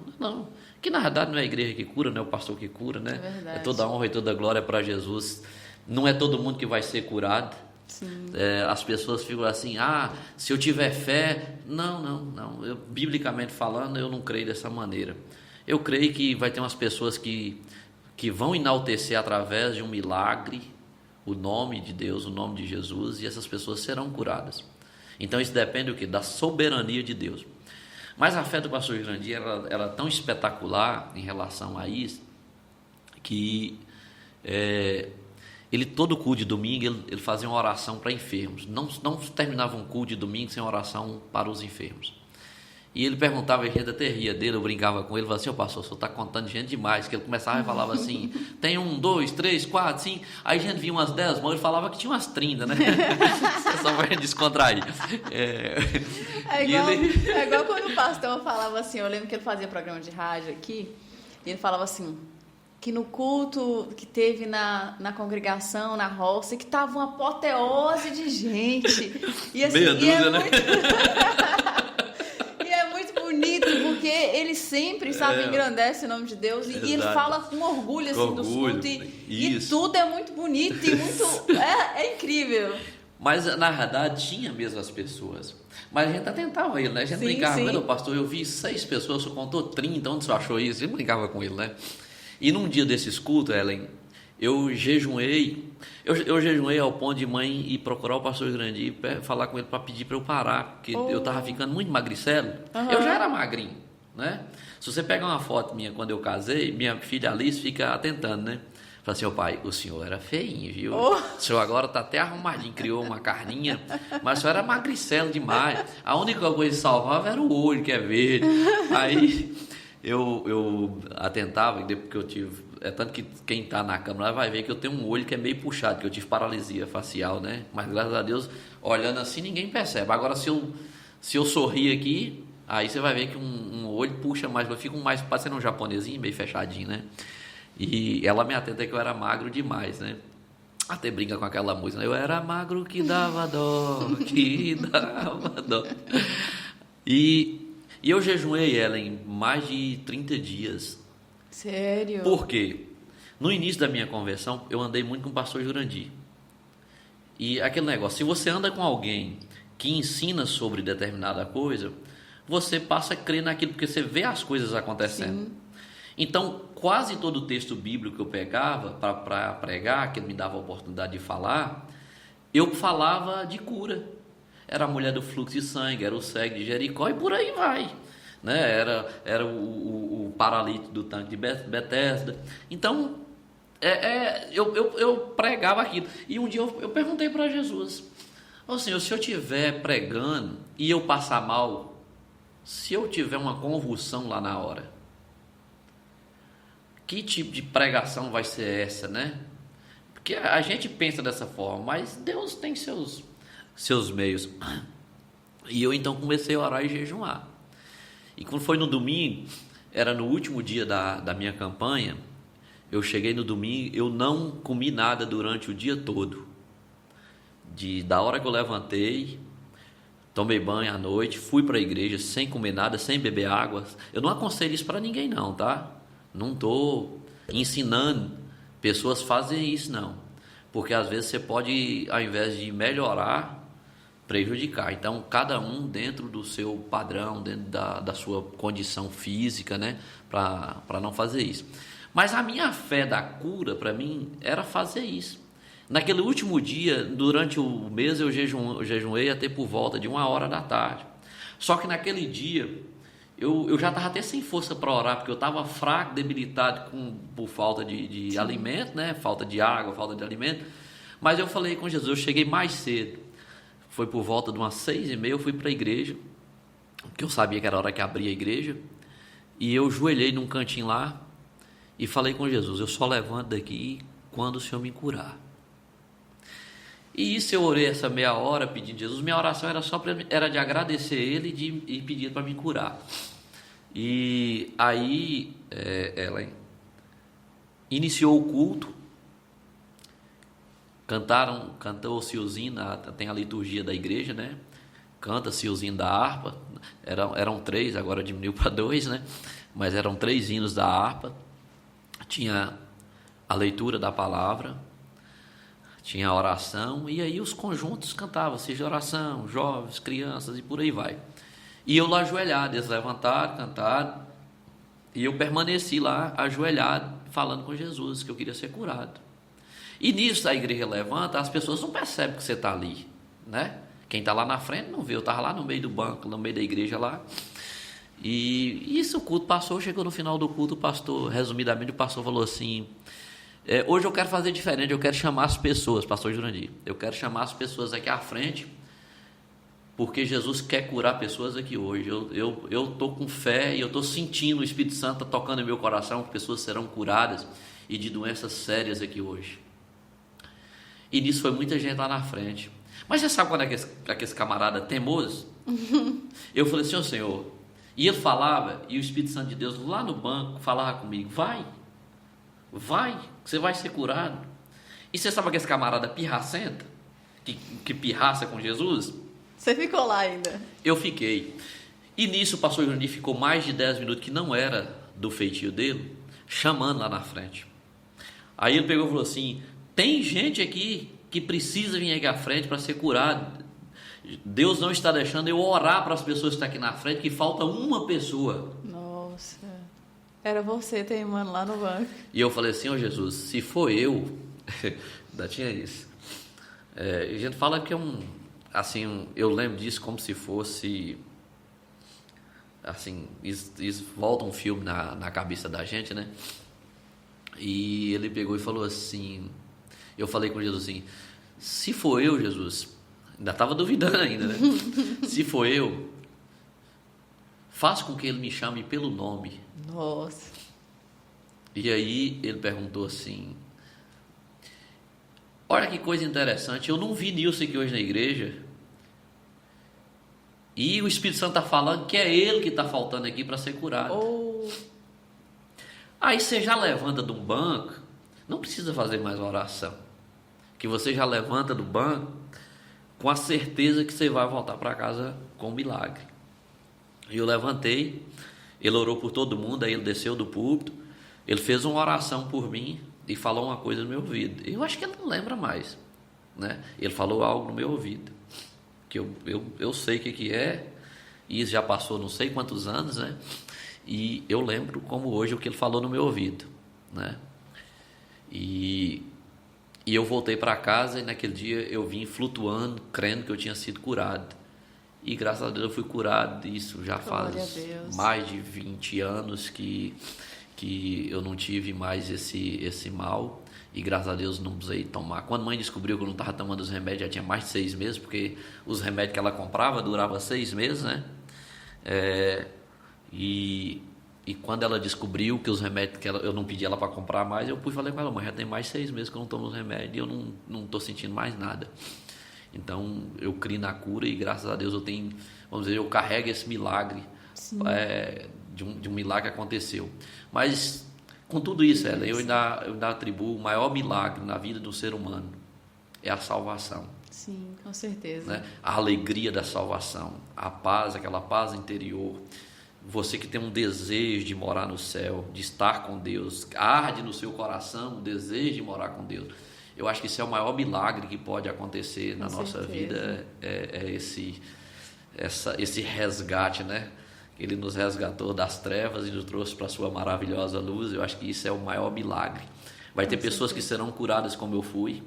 Que na verdade não é a igreja que cura, não é o pastor que cura, né? É verdade. Toda honra e toda glória para Jesus. Não é todo mundo que vai ser curado. Sim. As pessoas ficam assim, se eu tiver fé... Não. Biblicamente falando, eu não creio dessa maneira. Eu creio que vai ter umas pessoas que vão enaltecer através de um milagre o nome de Deus, o nome de Jesus, e essas pessoas serão curadas. Então isso depende do quê? Da soberania de Deus. Mas a fé do pastor Jurandir era tão espetacular em relação a isso, que ele todo culto de domingo ele fazia uma oração para enfermos. Não terminava um culto de domingo sem oração para os enfermos. E ele perguntava, a gente até ria dele, eu brincava com ele, falava assim, pastor, o senhor está contando gente demais, que ele começava e falava assim, tem 1, 2, 3, 4, 5, aí a gente via umas 10 mãos, ele falava que tinha umas 30, né? Só para descontrair. É igual quando o pastor falava assim, eu lembro que ele fazia programa de rádio aqui, e ele falava assim, que no culto que teve na congregação, na roça, que tava uma apoteose de gente. E assim, meia dúzia, né? Bonito, porque ele sempre, sabe, engrandece o nome de Deus e ele fala com orgulho, assim, do culto e tudo é muito bonito e muito... É incrível. Mas, na verdade, tinha mesmo as pessoas. Mas a gente atentava ele, né? A gente brincava com ele, pastor, eu vi 6 pessoas, você contou 30, onde você achou isso? Eu brincava com ele, né? E num dia desses cultos, Ellen, eu jejuei ao ponto de mãe ir procurar o pastor Jurandir e falar com ele para pedir para eu parar, porque eu estava ficando muito magricelo. Eu já era magrinho, né? Se você pegar uma foto minha quando eu casei, minha filha Alice fica atentando, né? Fala assim, pai, o senhor era feinho, viu? O senhor agora está até arrumadinho, criou uma carninha, mas o senhor era magricelo demais. A única coisa que salvava era o olho, que é verde. Aí eu atentava, porque eu tive... tanto que quem está na câmera vai ver que eu tenho um olho que é meio puxado, que eu tive paralisia facial, né? Mas graças a Deus, olhando assim, ninguém percebe. Agora, se eu sorrir aqui, aí você vai ver que um olho puxa mais, eu fico mais parecendo um japonesinho, meio fechadinho, né? E ela me atenta que eu era magro demais, né? Até brinca com aquela música, né? Eu era magro que dava dó, que dava dó. E eu jejuei, Ellen, mais de 30 dias. Sério? Por quê? No início da minha conversão, eu andei muito com o pastor Jurandir. E aquele negócio, se você anda com alguém que ensina sobre determinada coisa, você passa a crer naquilo, porque você vê as coisas acontecendo. Sim. Então, quase todo o texto bíblico que eu pegava para pregar, que ele me dava a oportunidade de falar, eu falava de cura. Era a mulher do fluxo de sangue, era o cego de Jericó e por aí vai. Né? Era o paralítico do tanque de Betesda. Então, eu pregava aquilo. E um dia eu perguntei para Jesus, Senhor, se eu estiver pregando e eu passar mal, se eu tiver uma convulsão lá na hora, que tipo de pregação vai ser essa, né? Porque a gente pensa dessa forma, mas Deus tem seus meios. E eu então comecei a orar e jejuar. E quando foi no domingo, era no último dia da minha campanha, eu cheguei no domingo, eu não comi nada durante o dia todo. Da hora que eu levantei, tomei banho à noite, fui para a igreja sem comer nada, sem beber água. Eu não aconselho isso para ninguém não, tá? Não estou ensinando pessoas a fazerem isso não. Porque às vezes você pode, ao invés de melhorar, prejudicar. Então, cada um dentro do seu padrão, dentro da sua condição física, né? Para não fazer isso. Mas a minha fé da cura, para mim, era fazer isso. Naquele último dia, durante o mês, eu jejuei até por volta de 1h da tarde. Só que naquele dia, eu já estava até sem força para orar, porque eu estava fraco, debilitado por falta de alimento, né? Falta de água, falta de alimento. Mas eu falei com Jesus, eu cheguei mais cedo. Foi por volta de umas 6h30, eu fui para a igreja, porque eu sabia que era a hora que abria a igreja. E eu joelhei num cantinho lá e falei com Jesus, eu só levanto daqui quando o Senhor me curar. E isso eu orei essa meia hora pedindo a Jesus. Minha oração era de agradecer Ele e pedir para me curar. E aí ela iniciou o culto. Cantou-se o hino, tem a liturgia da igreja, né? Canta-se o hino da harpa. Eram 3, agora diminuiu para 2, né? Mas eram 3 hinos da harpa. Tinha a leitura da palavra, tinha a oração, e aí os conjuntos cantavam, seja oração, jovens, crianças e por aí vai. E eu lá ajoelhado, eles levantaram, cantaram, e eu permaneci lá ajoelhado, falando com Jesus, que eu queria ser curado. E nisso a igreja levanta, as pessoas não percebem que você está ali, né? Quem está lá na frente não vê, eu estava lá no meio do banco, no meio da igreja lá, E isso, o culto passou, chegou no final do culto, o pastor, resumidamente, o pastor falou assim: hoje eu quero fazer diferente, eu quero chamar as pessoas, pastor Jurandir, eu quero chamar as pessoas aqui à frente, porque Jesus quer curar pessoas aqui hoje. Eu estou com fé e eu estou sentindo o Espírito Santo tocando em meu coração, que pessoas serão curadas e de doenças sérias aqui hoje. E nisso foi muita gente lá na frente. Mas você sabe quando é que esse camarada teimoso? Eu falei assim: ô Senhor, e ele falava, e o Espírito Santo de Deus lá no banco falava comigo: vai, você vai ser curado. E você sabe que esse camarada pirracenta, que pirraça com Jesus? Você ficou lá ainda? Eu fiquei. E nisso o pastor Jurandir ficou mais de 10 minutos, que não era do feitio dele, chamando lá na frente. Aí ele pegou e falou assim: tem gente aqui que precisa vir aqui à frente para ser curado. Deus não está deixando eu orar para as pessoas que estão aqui na frente, que falta uma pessoa. Nossa, era você teimando lá no banco. E eu falei assim: ô Jesus, se for eu, ainda tinha isso. A gente fala que é eu lembro disso como se fosse, assim, isso volta um filme na cabeça da gente, né? E ele pegou e falou assim, eu falei com Jesus assim: se for eu, Jesus, ainda estava duvidando ainda, né? Se for eu, faz com que ele me chame pelo nome. Nossa. E aí ele perguntou assim: olha que coisa interessante, eu não vi Nilson aqui hoje na igreja, e o Espírito Santo está falando que é ele que está faltando aqui para ser curado. Oh. Aí você já levanta de um banco, não precisa fazer mais oração, que você já levanta do banco com a certeza que você vai voltar para casa com um milagre. E eu levantei, ele orou por todo mundo, aí ele desceu do púlpito, ele fez uma oração por mim e falou uma coisa no meu ouvido. Eu acho que ele não lembra mais, né? Ele falou algo no meu ouvido, que eu sei o que é, e isso já passou não sei quantos anos, né? E eu lembro como hoje o que ele falou no meu ouvido, né? E eu voltei para casa, e naquele dia eu vim flutuando, crendo que eu tinha sido curado. E graças a Deus eu fui curado. Isso já faz mais de 20 anos que eu não tive mais esse mal. E graças a Deus não precisei tomar. Quando a mãe descobriu que eu não estava tomando os remédios, já tinha mais de 6 meses, porque os remédios que ela comprava duravam 6 meses, né? E quando ela descobriu que os remédios que eu não pedi ela para comprar mais, eu fui e falei com ela: mãe, já tem mais de 6 meses que eu não tomo os remédios e eu não estou sentindo mais nada. Então eu criei na cura e graças a Deus eu tenho, vamos dizer, eu carrego esse milagre, de um milagre que aconteceu. Mas com tudo isso, Ellen, eu ainda atribuo o maior milagre na vida do ser humano, é a salvação. Sim, com certeza. Né? A alegria da salvação, a paz, aquela paz interior. Você que tem um desejo de morar no céu, de estar com Deus, arde no seu coração o desejo de morar com Deus. Eu acho que isso é o maior milagre que pode acontecer na nossa vida, esse resgate, né? Ele nos resgatou das trevas e nos trouxe para a sua maravilhosa luz. Eu acho que isso é o maior milagre. Vai ter pessoas que serão curadas como eu fui,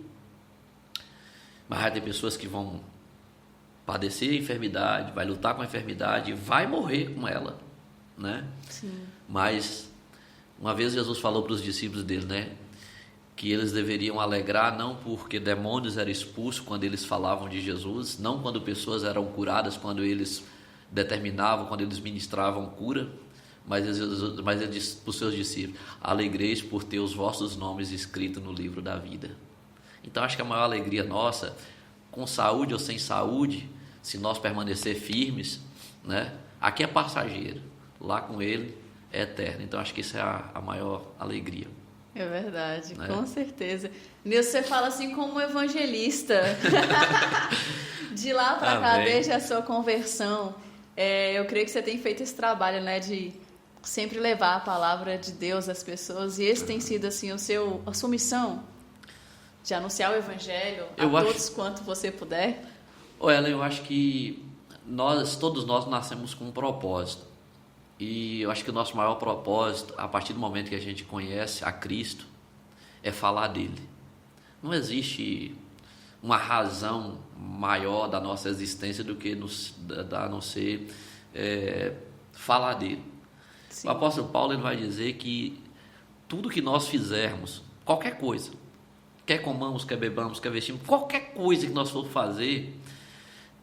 mas vai ter pessoas que vão padecer a enfermidade, vai lutar com a enfermidade, vai morrer com ela, né? Sim. Mas uma vez Jesus falou para os discípulos dele, né, que eles deveriam alegrar não porque demônios eram expulsos quando eles falavam de Jesus, não quando pessoas eram curadas, quando eles determinavam, quando eles ministravam cura, mas ele disse para os seus discípulos: alegreis por ter os vossos nomes escritos no livro da vida. Então acho que a maior alegria nossa, com saúde ou sem saúde, se nós permanecer firmes, né? Aqui é passageiro, lá com ele é eterno. Então acho que isso é a maior alegria. É verdade, com certeza. Nilson, você fala assim como um evangelista. De lá para cá, desde a sua conversão, eu creio que você tem feito esse trabalho, né, de sempre levar a palavra de Deus às pessoas, e esse tem sido assim a sua missão, de anunciar o evangelho todos quanto você puder. Ellen, eu acho que todos nós nascemos com um propósito. E eu acho que o nosso maior propósito, a partir do momento que a gente conhece a Cristo, é falar dele. Não existe uma razão maior da nossa existência do que a não ser falar dele. Sim. O apóstolo Paulo ele vai dizer que tudo que nós fizermos, qualquer coisa, quer comamos, quer bebamos, quer vestimos, qualquer coisa que nós for fazer,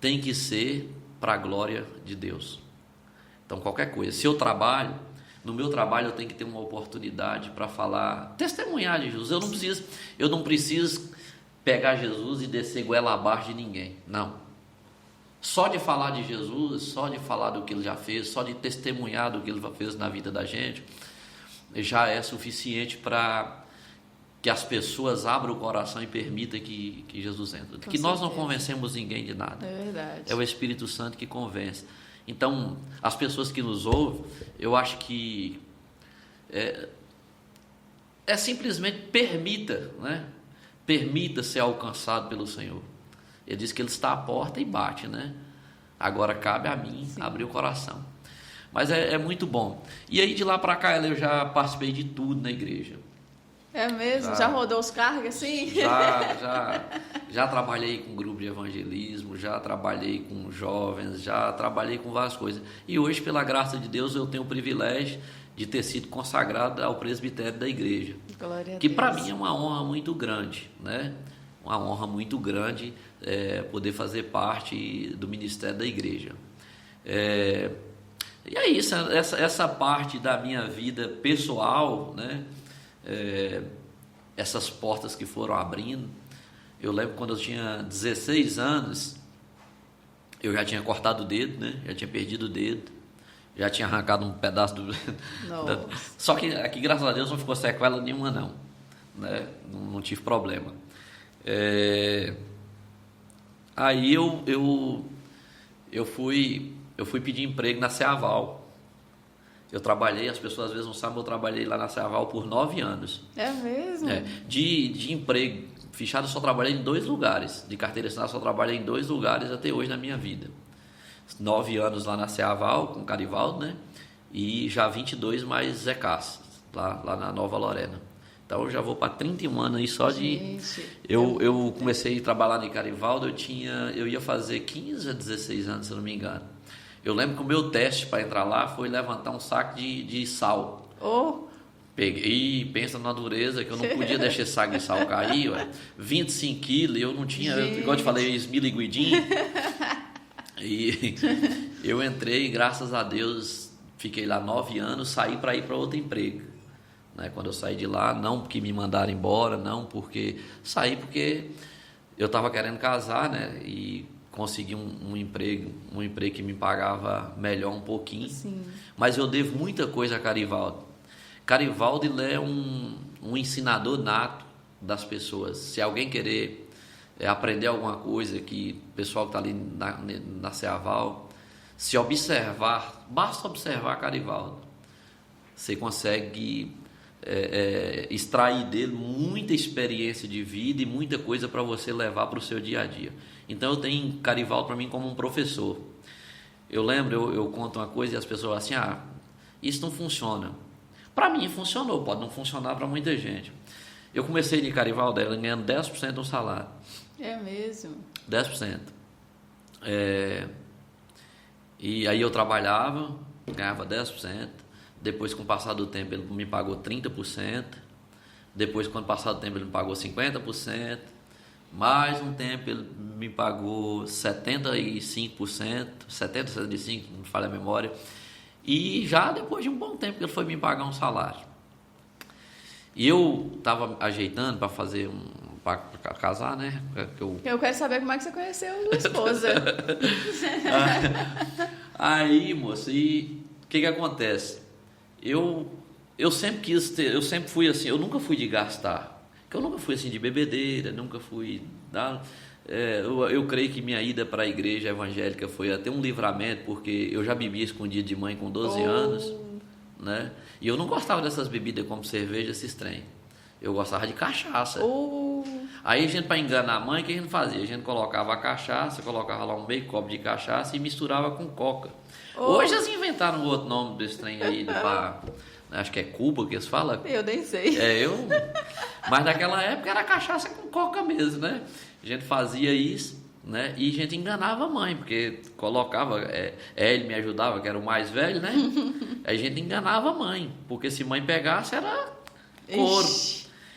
tem que ser para a glória de Deus. Então, qualquer coisa. Se eu trabalho, no meu trabalho eu tenho que ter uma oportunidade para falar, testemunhar de Jesus. Eu não preciso pegar Jesus e descer goela abaixo de ninguém. Não. Só de falar de Jesus, só de falar do que ele já fez, só de testemunhar do que ele fez na vida da gente, já é suficiente para que as pessoas abram o coração e permitam que Jesus entre. Que nós não convencemos ninguém de nada. É verdade. É o Espírito Santo que convence. Então, as pessoas que nos ouvem, eu acho que simplesmente permita, né? Permita ser alcançado pelo Senhor. Ele diz que ele está à porta e bate, né? Agora cabe a mim abrir o coração. Mas é muito bom. E aí de lá para cá eu já participei de tudo na igreja. É mesmo? Já rodou os cargos assim? Já trabalhei com grupo de evangelismo, já trabalhei com jovens, já trabalhei com várias coisas. E hoje, pela graça de Deus, eu tenho o privilégio de ter sido consagrado ao presbitério da igreja. Glória a Deus. Que para mim é uma honra muito grande, né? Uma honra muito grande poder fazer parte do ministério da igreja. E é isso, essa parte da minha vida pessoal, né? Essas portas que foram abrindo. Eu lembro quando eu tinha 16 anos, eu já tinha cortado o dedo, né? Já tinha perdido o dedo, já tinha arrancado um pedaço do... Só que aqui, graças a Deus, não ficou sequela nenhuma, não, né? Não tive problema. Aí eu fui pedir emprego na Ceaval. Eu trabalhei, as pessoas às vezes não sabem, eu trabalhei lá na Ceaval por 9 anos. É mesmo? De emprego fechado, eu só trabalhei em 2 lugares. De carteira assinada, só trabalhei em 2 lugares até hoje na minha vida. 9 anos lá na Ceaval, com Carivaldo, né? E já 22 mais Zé Cássio, lá na Nova Lorena. Então eu já vou para 31 anos aí só de... Eu comecei a trabalhar em Carivaldo, eu ia fazer 15 a 16 anos, se eu não me engano. Eu lembro que o meu teste para entrar lá foi levantar um saco de sal. Peguei, pensa na dureza, que eu não podia deixar esse saco de sal cair, 25 quilos, eu não tinha, igual eu te falei, esmiliguidinho. E eu entrei, graças a Deus, fiquei lá 9 anos, saí para ir para outro emprego. Né? Quando eu saí de lá, não porque me mandaram embora, não porque... Saí porque eu estava querendo casar, né? E consegui um emprego que me pagava melhor um pouquinho. Sim. Mas eu devo muita coisa a Carivaldo. Carivaldo, ele é um ensinador nato das pessoas. Se alguém querer aprender alguma coisa, que o pessoal que está ali na Ceaval, se observar, basta observar Carivaldo, você consegue extrair dele muita experiência de vida e muita coisa para você levar para o seu dia a dia. Então eu tenho Carivaldo para mim como um professor. Eu lembro, eu conto uma coisa e as pessoas assim, isso não funciona. Para mim funcionou, pode não funcionar para muita gente. Eu comecei de Carivaldo ganhando 10% do salário. É mesmo? 10%. E aí eu trabalhava, ganhava 10%. Depois, com o passar do tempo, ele me pagou 30%. Depois, com o passar do tempo, ele me pagou 50%. Mais um tempo, ele me pagou 75%. 75%, não me falha a memória. E já depois de um bom tempo, ele foi me pagar um salário. E eu estava ajeitando para fazer para casar, né? Eu quero saber como é que você conheceu a sua esposa. Aí, moça, e o que acontece? Eu sempre quis ter, eu sempre fui assim, eu nunca fui de gastar, porque eu nunca fui assim de bebedeira, nunca fui eu creio que minha ida para a igreja evangélica foi até um livramento, porque eu já bebia escondido de mãe com 12 anos, né? E eu não gostava dessas bebidas como cerveja, esses trem. Eu gostava de cachaça. Aí a gente, para enganar a mãe, o que a gente fazia? A gente colocava a cachaça, colocava lá um meio copo de cachaça e misturava com coca. Hoje eles inventaram um outro nome desse trem aí, acho que é Cuba que eles falam. Eu nem sei. Mas naquela época era cachaça com coca mesmo, né? A gente fazia isso, né? E a gente enganava a mãe, porque colocava, ele me ajudava, que era o mais velho, né? A gente enganava a mãe, porque se mãe pegasse era couro.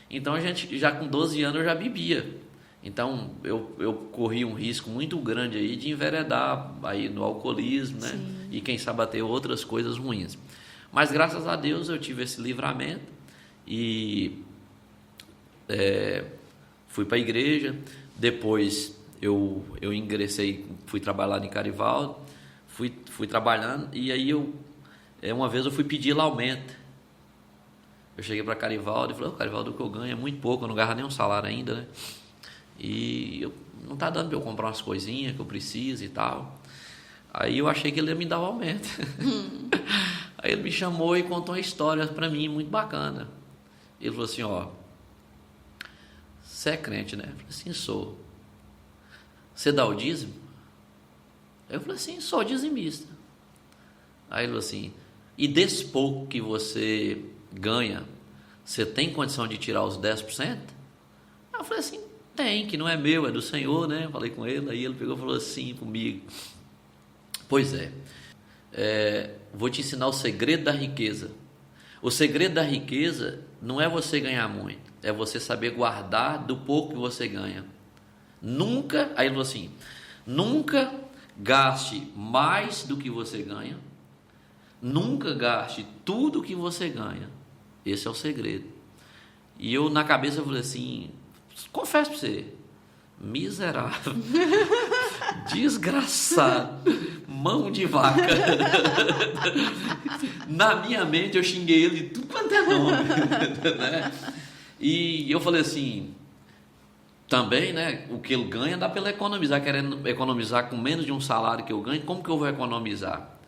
Então a gente, já com 12 anos, eu já bebia. Então eu corri um risco muito grande aí de enveredar aí no alcoolismo, né? Sim. E quem sabe até outras coisas ruins. Mas graças a Deus eu tive esse livramento e fui para a igreja. Depois eu ingressei, fui trabalhar em Carivaldo, fui trabalhando, e aí uma vez eu fui pedir lá aumento. Eu cheguei para Carivaldo e falei: Carivaldo, o que eu ganho é muito pouco, eu não ganho nem um salário ainda, né? E não está dando para eu comprar umas coisinhas que eu preciso e tal. Aí eu achei que ele ia me dar o aumento. Aí ele me chamou e contou uma história para mim muito bacana. Ele falou assim: você é crente, né? Eu falei assim: sou. Você dá o dízimo? Eu falei assim: sou dizimista. Aí ele falou assim: e desse pouco que você ganha, você tem condição de tirar os 10%? Eu falei assim: tem, que não é meu, é do Senhor, né? Eu falei com ele, aí ele pegou e falou assim comigo: pois vou te ensinar o segredo da riqueza. O segredo da riqueza não é você ganhar muito, é você saber guardar do pouco que você ganha. Nunca, aí ele falou assim: nunca gaste mais do que você ganha, nunca gaste tudo que você ganha. Esse é o segredo. E eu na cabeça eu falei assim, confesso para você, miserável, desgraçado, mão de vaca. Na minha mente eu xinguei ele de tudo quanto é nome, né? E eu falei assim, também, né, o que ele ganha dá para ele economizar, querendo economizar com menos de um salário que eu ganho, como que eu vou economizar?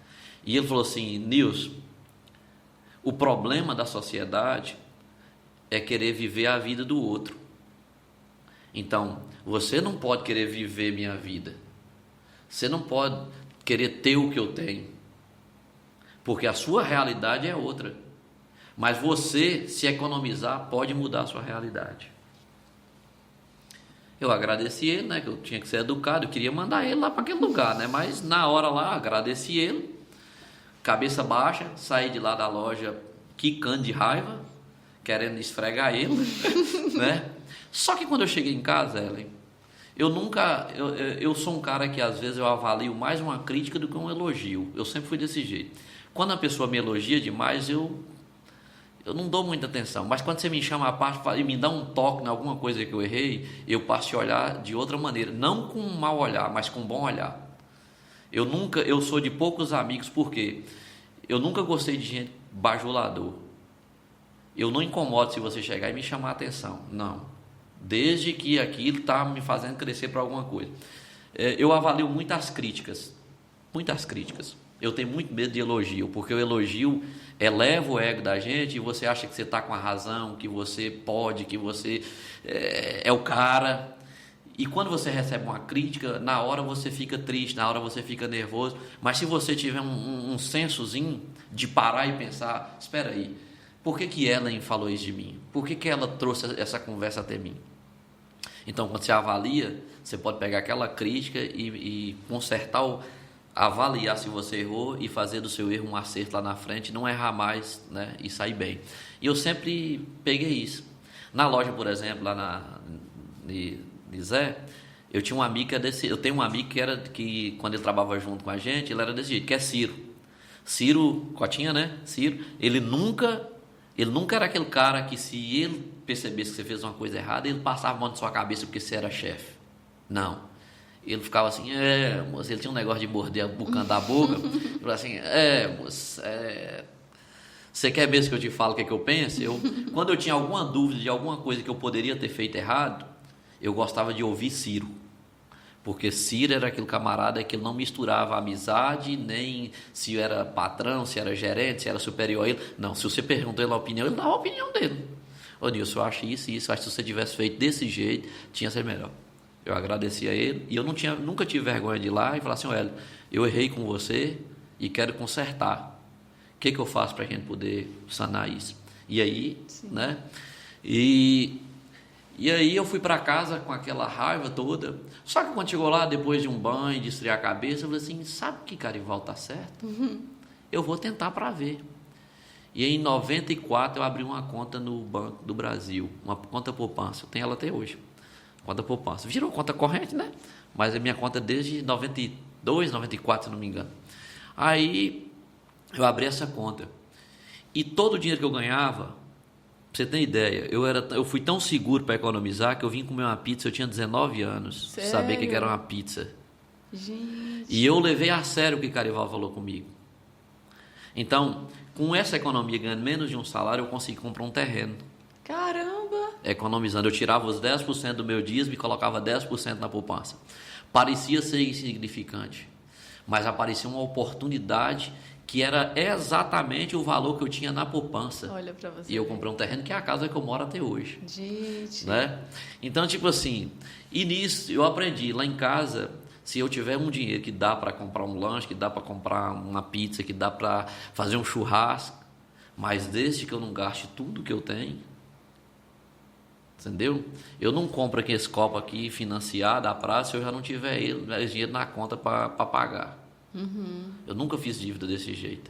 E ele falou assim: Nilson, o problema da sociedade é querer viver a vida do outro. Então, você não pode querer viver minha vida. Você não pode querer ter o que eu tenho. Porque a sua realidade é outra. Mas você, se economizar, pode mudar a sua realidade. Eu agradeci ele, né? Que eu tinha que ser educado. Eu queria mandar ele lá para aquele lugar, né? Mas na hora lá, agradeci ele. Cabeça baixa, saí de lá da loja quicando de raiva, querendo esfregar ele, né? Só que quando eu cheguei em casa, Ellen, eu sou um cara que às vezes eu avalio mais uma crítica do que um elogio. Eu sempre fui desse jeito. Quando a pessoa me elogia demais, eu não dou muita atenção. Mas quando você me chama à parte e me dá um toque em alguma coisa que eu errei, eu passo a olhar de outra maneira. Não com um mau olhar, mas com um bom olhar. Eu sou de poucos amigos, porque eu nunca gostei de gente bajulador. Eu não incomodo se você chegar e me chamar a atenção. Não. Desde que aquilo está me fazendo crescer para alguma coisa. Eu avalio muitas críticas. Muitas críticas. Eu tenho muito medo de elogio, porque o elogio eleva o ego da gente e você acha que você está com a razão, que você pode, que você é o cara. E quando você recebe uma crítica, na hora você fica triste, na hora você fica nervoso. Mas se você tiver um sensozinho de parar e pensar: espera aí, por que Ellen falou isso de mim? Por que ela trouxe essa conversa até mim? Então, quando você avalia, você pode pegar aquela crítica e consertar, avaliar se você errou e fazer do seu erro um acerto lá na frente, não errar mais, né, e sair bem. E eu sempre peguei isso. Na loja, por exemplo, lá de Zé, eu tinha um amigo que era desse. Eu tenho um amigo que quando ele trabalhava junto com a gente, ele era desse jeito, que é Ciro. Ciro, Cotinha, né? Ciro, ele nunca era aquele cara que, se ele percebesse que você fez uma coisa errada, ele passava a mão na sua cabeça porque você era chefe. Não. Ele ficava assim: moço, ele tinha um negócio de morder o canto da boca. Ele falava assim: moço, você quer mesmo que eu te fale o que é que eu penso? Quando eu tinha alguma dúvida de alguma coisa que eu poderia ter feito errado, eu gostava de ouvir Ciro. Porque Ciro era aquele camarada que ele não misturava amizade, nem se era patrão, se era gerente, se era superior a ele. Não, se você perguntou ele a opinião, ele dava a opinião dele. Ô Nilson, eu acho isso e isso, acho que se você tivesse feito desse jeito, tinha sido melhor. Eu agradeci a ele e eu nunca tive vergonha de ir lá e falar assim: olha, eu errei com você e quero consertar. O que eu faço para a gente poder sanar isso? E aí, sim, né? E E aí eu fui para casa com aquela raiva toda. Só que quando chegou lá, depois de um banho, de esfriar a cabeça, eu falei assim, sabe que Carivaldo tá certo? Eu vou tentar para ver. E aí, em 94 eu abri uma conta no Banco do Brasil, uma conta poupança. Eu tenho ela até hoje, conta poupança. Virou conta corrente, né? Mas é minha conta desde 92, 94, se não me engano. Aí eu abri essa conta. E todo o dinheiro que eu ganhava, pra você ter ideia, eu fui tão seguro para economizar que eu vim comer uma pizza, eu tinha 19 anos. Sério? Saber o que era uma pizza. Gente. E eu levei a sério o que Carivaldo falou comigo. Então, com essa economia, ganhando menos de um salário, eu consegui comprar um terreno. Caramba! Economizando. Eu tirava os 10% do meu dízimo e colocava 10% na poupança. Parecia ser insignificante, mas aparecia uma oportunidade que era exatamente o valor que eu tinha na poupança. Olha pra você. E eu comprei um terreno que é a casa que eu moro até hoje. Gente. Né? Então, tipo assim, e nisso eu aprendi lá em casa, se eu tiver um dinheiro que dá para comprar um lanche, que dá para comprar uma pizza, que dá para fazer um churrasco, mas desde que eu não gaste tudo que eu tenho, entendeu? Eu não compro aqui esse copo aqui financiado a prazo se eu já não tiver dinheiro na conta para pagar. Eu nunca fiz dívida desse jeito.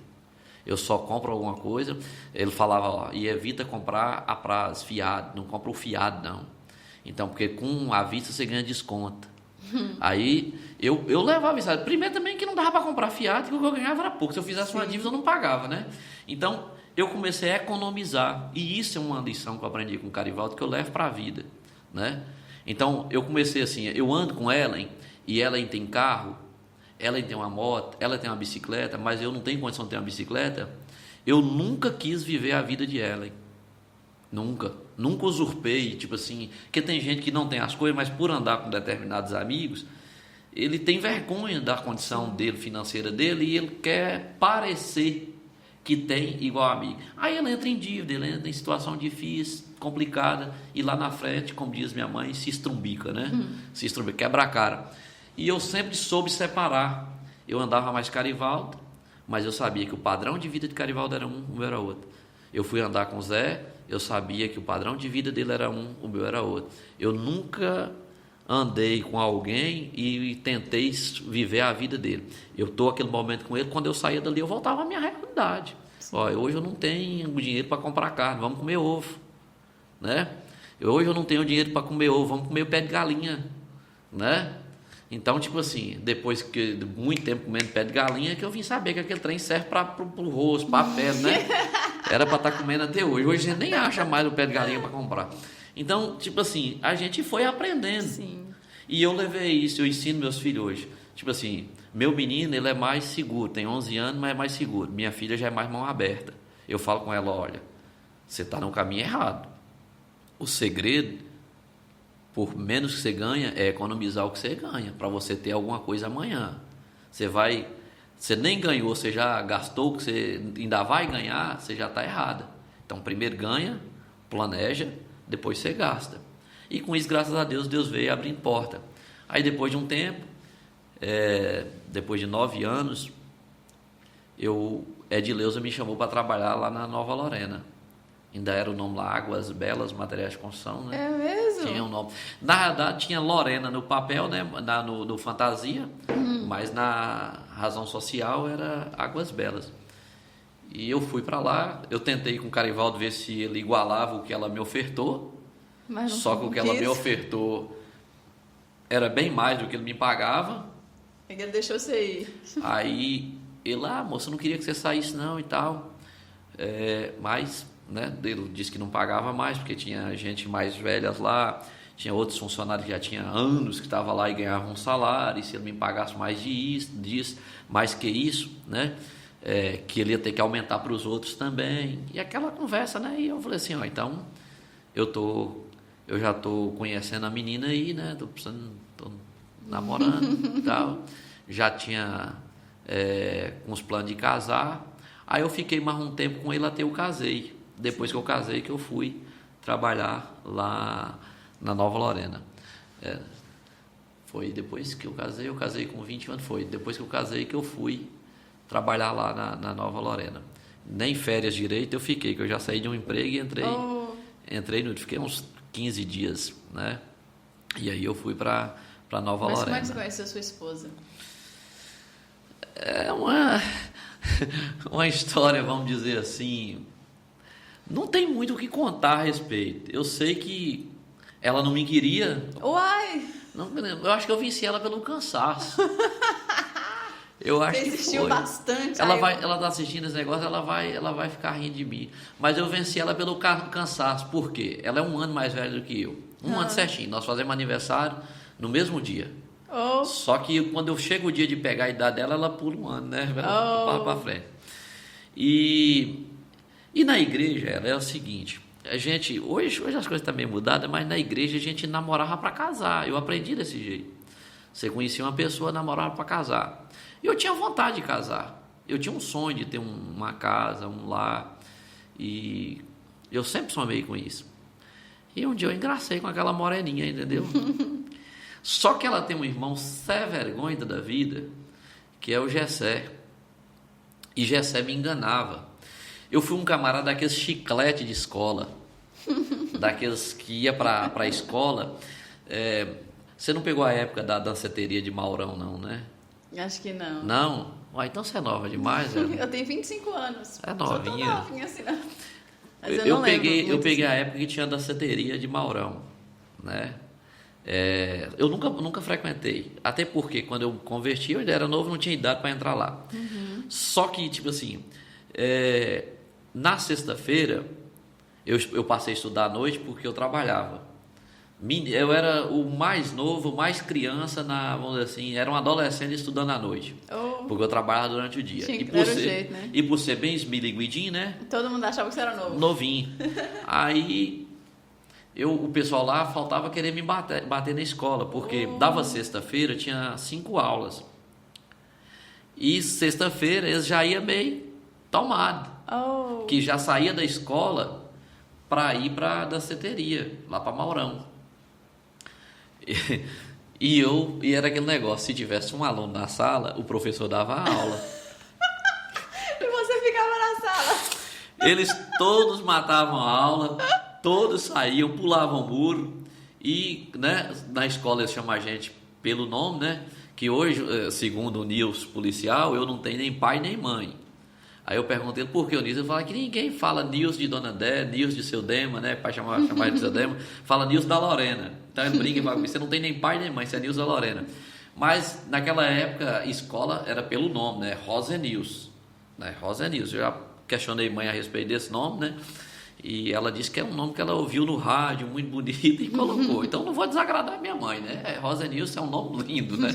Eu só compro alguma coisa. Ele falava, ó, e evita comprar a prazo, fiado. Não compra o fiado, não. Então, porque com a vista você ganha desconto. Aí eu levava isso. Primeiro também que não dava para comprar fiado, que o que eu ganhava era pouco. Se eu fizesse uma dívida, eu não pagava, né? Então, eu comecei a economizar. E isso é uma lição que eu aprendi com o Carivaldo, que eu levo para a vida, né? Então, eu comecei assim, eu ando com Ellen, e Ellen tem carro, Ellen tem uma moto, ela tem uma bicicleta, mas eu não tenho condição de ter uma bicicleta. Eu nunca quis viver a vida de Ellen. Nunca usurpei, tipo assim, porque tem gente que não tem as coisas, mas por andar com determinados amigos, ele tem vergonha da condição dele, financeira dele, e ele quer parecer que tem igual amigo. Aí ele entra em dívida, ele entra em situação difícil, complicada, e lá na frente, como diz minha mãe, se estrumbica, né? Se estrumbica, quebra a cara. E eu sempre soube separar. Eu andava mais Carivaldo, mas eu sabia que o padrão de vida de Carivaldo era um, o meu era outro. Eu fui andar com o Zé, eu sabia que o padrão de vida dele era um, o meu era outro. Eu nunca andei com alguém e tentei viver a vida dele. Eu estou aquele momento com ele, quando eu saía dali eu voltava à minha realidade. Olha, hoje eu não tenho dinheiro para comprar carne, vamos comer ovo, né? Hoje eu não tenho dinheiro para comer ovo, vamos comer o pé de galinha, né? Então, tipo assim, depois que de muito tempo comendo pé de galinha, que eu vim saber que aquele trem serve para o rosto, para a pele, né? Era para estar comendo até hoje. Hoje a gente nem acha mais o pé de galinha para comprar. Então, tipo assim, a gente foi aprendendo. Sim. E eu levei isso, eu ensino meus filhos hoje. Tipo assim, meu menino, ele é mais seguro, tem 11 anos, mas é mais seguro. Minha filha já é mais mão aberta. Eu falo com ela, olha, você está no caminho errado. O segredo, por menos que você ganha, é economizar o que você ganha, para você ter alguma coisa amanhã. Você nem ganhou, você já gastou o que você ainda vai ganhar, você já está errada. Então, primeiro ganha, planeja, depois você gasta. E com isso, graças a Deus, Deus veio abrindo porta. Aí, depois de um tempo, depois de 9 anos, Edileuza me chamou para trabalhar lá na Nova Lorena. Ainda era o nome lá, Águas Belas, Materiais de Construção, né? É mesmo? Tinha um nome. Na verdade, tinha Lorena no papel, né? No Fantasia, mas na razão social era Águas Belas. E eu fui para lá, eu tentei com o Carivaldo ver se ele igualava o que ela me ofertou, Mas não só que o que ela me ofertou era bem mais do que ele me pagava. Ele deixou você ir. Aí ele, moça, eu não queria que você saísse não e tal, mas... né? Ele disse que não pagava mais, porque tinha gente mais velha lá, tinha outros funcionários que já tinha anos que estavam lá e ganhavam um salário, e se ele me pagasse mais mais que isso, né? Que ele ia ter que aumentar para os outros também, e aquela conversa, né? E eu falei assim, então eu já estou conhecendo a menina aí, né? Tô namorando e tal, já tinha uns planos de casar. Aí eu fiquei mais um tempo com ele até eu casei. Depois que eu casei, que eu fui trabalhar lá na Nova Lorena. Foi depois que eu casei com 20 anos, foi depois que eu casei que eu fui trabalhar lá na Nova Lorena. Nem férias direito eu fiquei, que eu já saí de um emprego e fiquei uns 15 dias né? E aí eu fui para Nova Lorena. Mas como é que você conheceu a sua esposa? É uma história, vamos dizer assim, não tem muito o que contar a respeito. Eu sei que ela não me queria. Uai! Eu acho que eu venci ela pelo cansaço. Eu acho Você que insistiu foi. bastante. Ela tá assistindo esse negócio, ela vai ficar rindo de mim. Mas eu venci ela pelo cansaço. Por quê? Ela é um ano mais velha do que eu. Um ano certinho. Nós fazemos aniversário no mesmo dia. Oh. Só que quando eu chego o dia de pegar a idade dela, ela pula um ano, né? Ela para frente. E na igreja, ela é o seguinte, a gente, hoje as coisas estão meio mudadas, mas na igreja a gente namorava para casar. Eu aprendi desse jeito. Você conhecia uma pessoa, namorava para casar. E eu tinha vontade de casar. Eu tinha um sonho de ter uma casa, um lar. E eu sempre sonhei com isso. E um dia eu engracei com aquela moreninha, entendeu? Só que ela tem um irmão sem vergonha da vida, que é o Gessé. E Gessé me enganava. Eu fui um camarada daqueles chiclete de escola, daqueles que ia para a escola. Você não pegou a época da danceteria de Maurão, não, né? Acho que não. Não? Ué, então você é nova demais, Eu tenho 25 anos. É novinha. Sou tão novinha assim, não. Mas Eu não lembro peguei muito a época que tinha danceteria de Maurão, né? Eu nunca frequentei, até porque quando eu converti, eu ainda era novo, não tinha idade para entrar lá. Uhum. Só que, tipo assim, na sexta-feira, eu passei a estudar à noite porque eu trabalhava. Eu era o mais novo, mais criança, vamos dizer assim, era um adolescente estudando à noite. Oh. Porque eu trabalhava durante o dia. Jeito, né? E por ser bem esmiliguidinho, né? Todo mundo achava que você era novo. Novinho. Aí o pessoal lá faltava querer me bater na escola, porque dava sexta-feira, tinha 5 aulas. E sexta-feira eles já iam meio tomado. Oh. Que já saía da escola para ir para a danceteria, lá para Maurão. E era aquele negócio, se tivesse um aluno na sala, o professor dava a aula. E você ficava na sala. Eles todos matavam a aula, todos saíam, pulavam o muro. E, né, na escola eles chamam a gente pelo nome, né? Que hoje, segundo o Nils policial, eu não tenho nem pai nem mãe. Aí eu perguntei por que o Nils, ele fala que ninguém fala Nils de Dona Dé, Nils de seu Dema, né? Pai chamar ele de seu Dema, fala Nils da Lorena. Então ele brinca e fala, você não tem nem pai nem mãe, você é Nils da Lorena. Mas naquela época, escola era pelo nome, né? Rosa Nils. Né? Rosa Nils. Eu já questionei mãe a respeito desse nome, né? E ela disse que é um nome que ela ouviu no rádio, muito bonito, e colocou. Então não vou desagradar minha mãe, né? Rosa Nils é um nome lindo, né?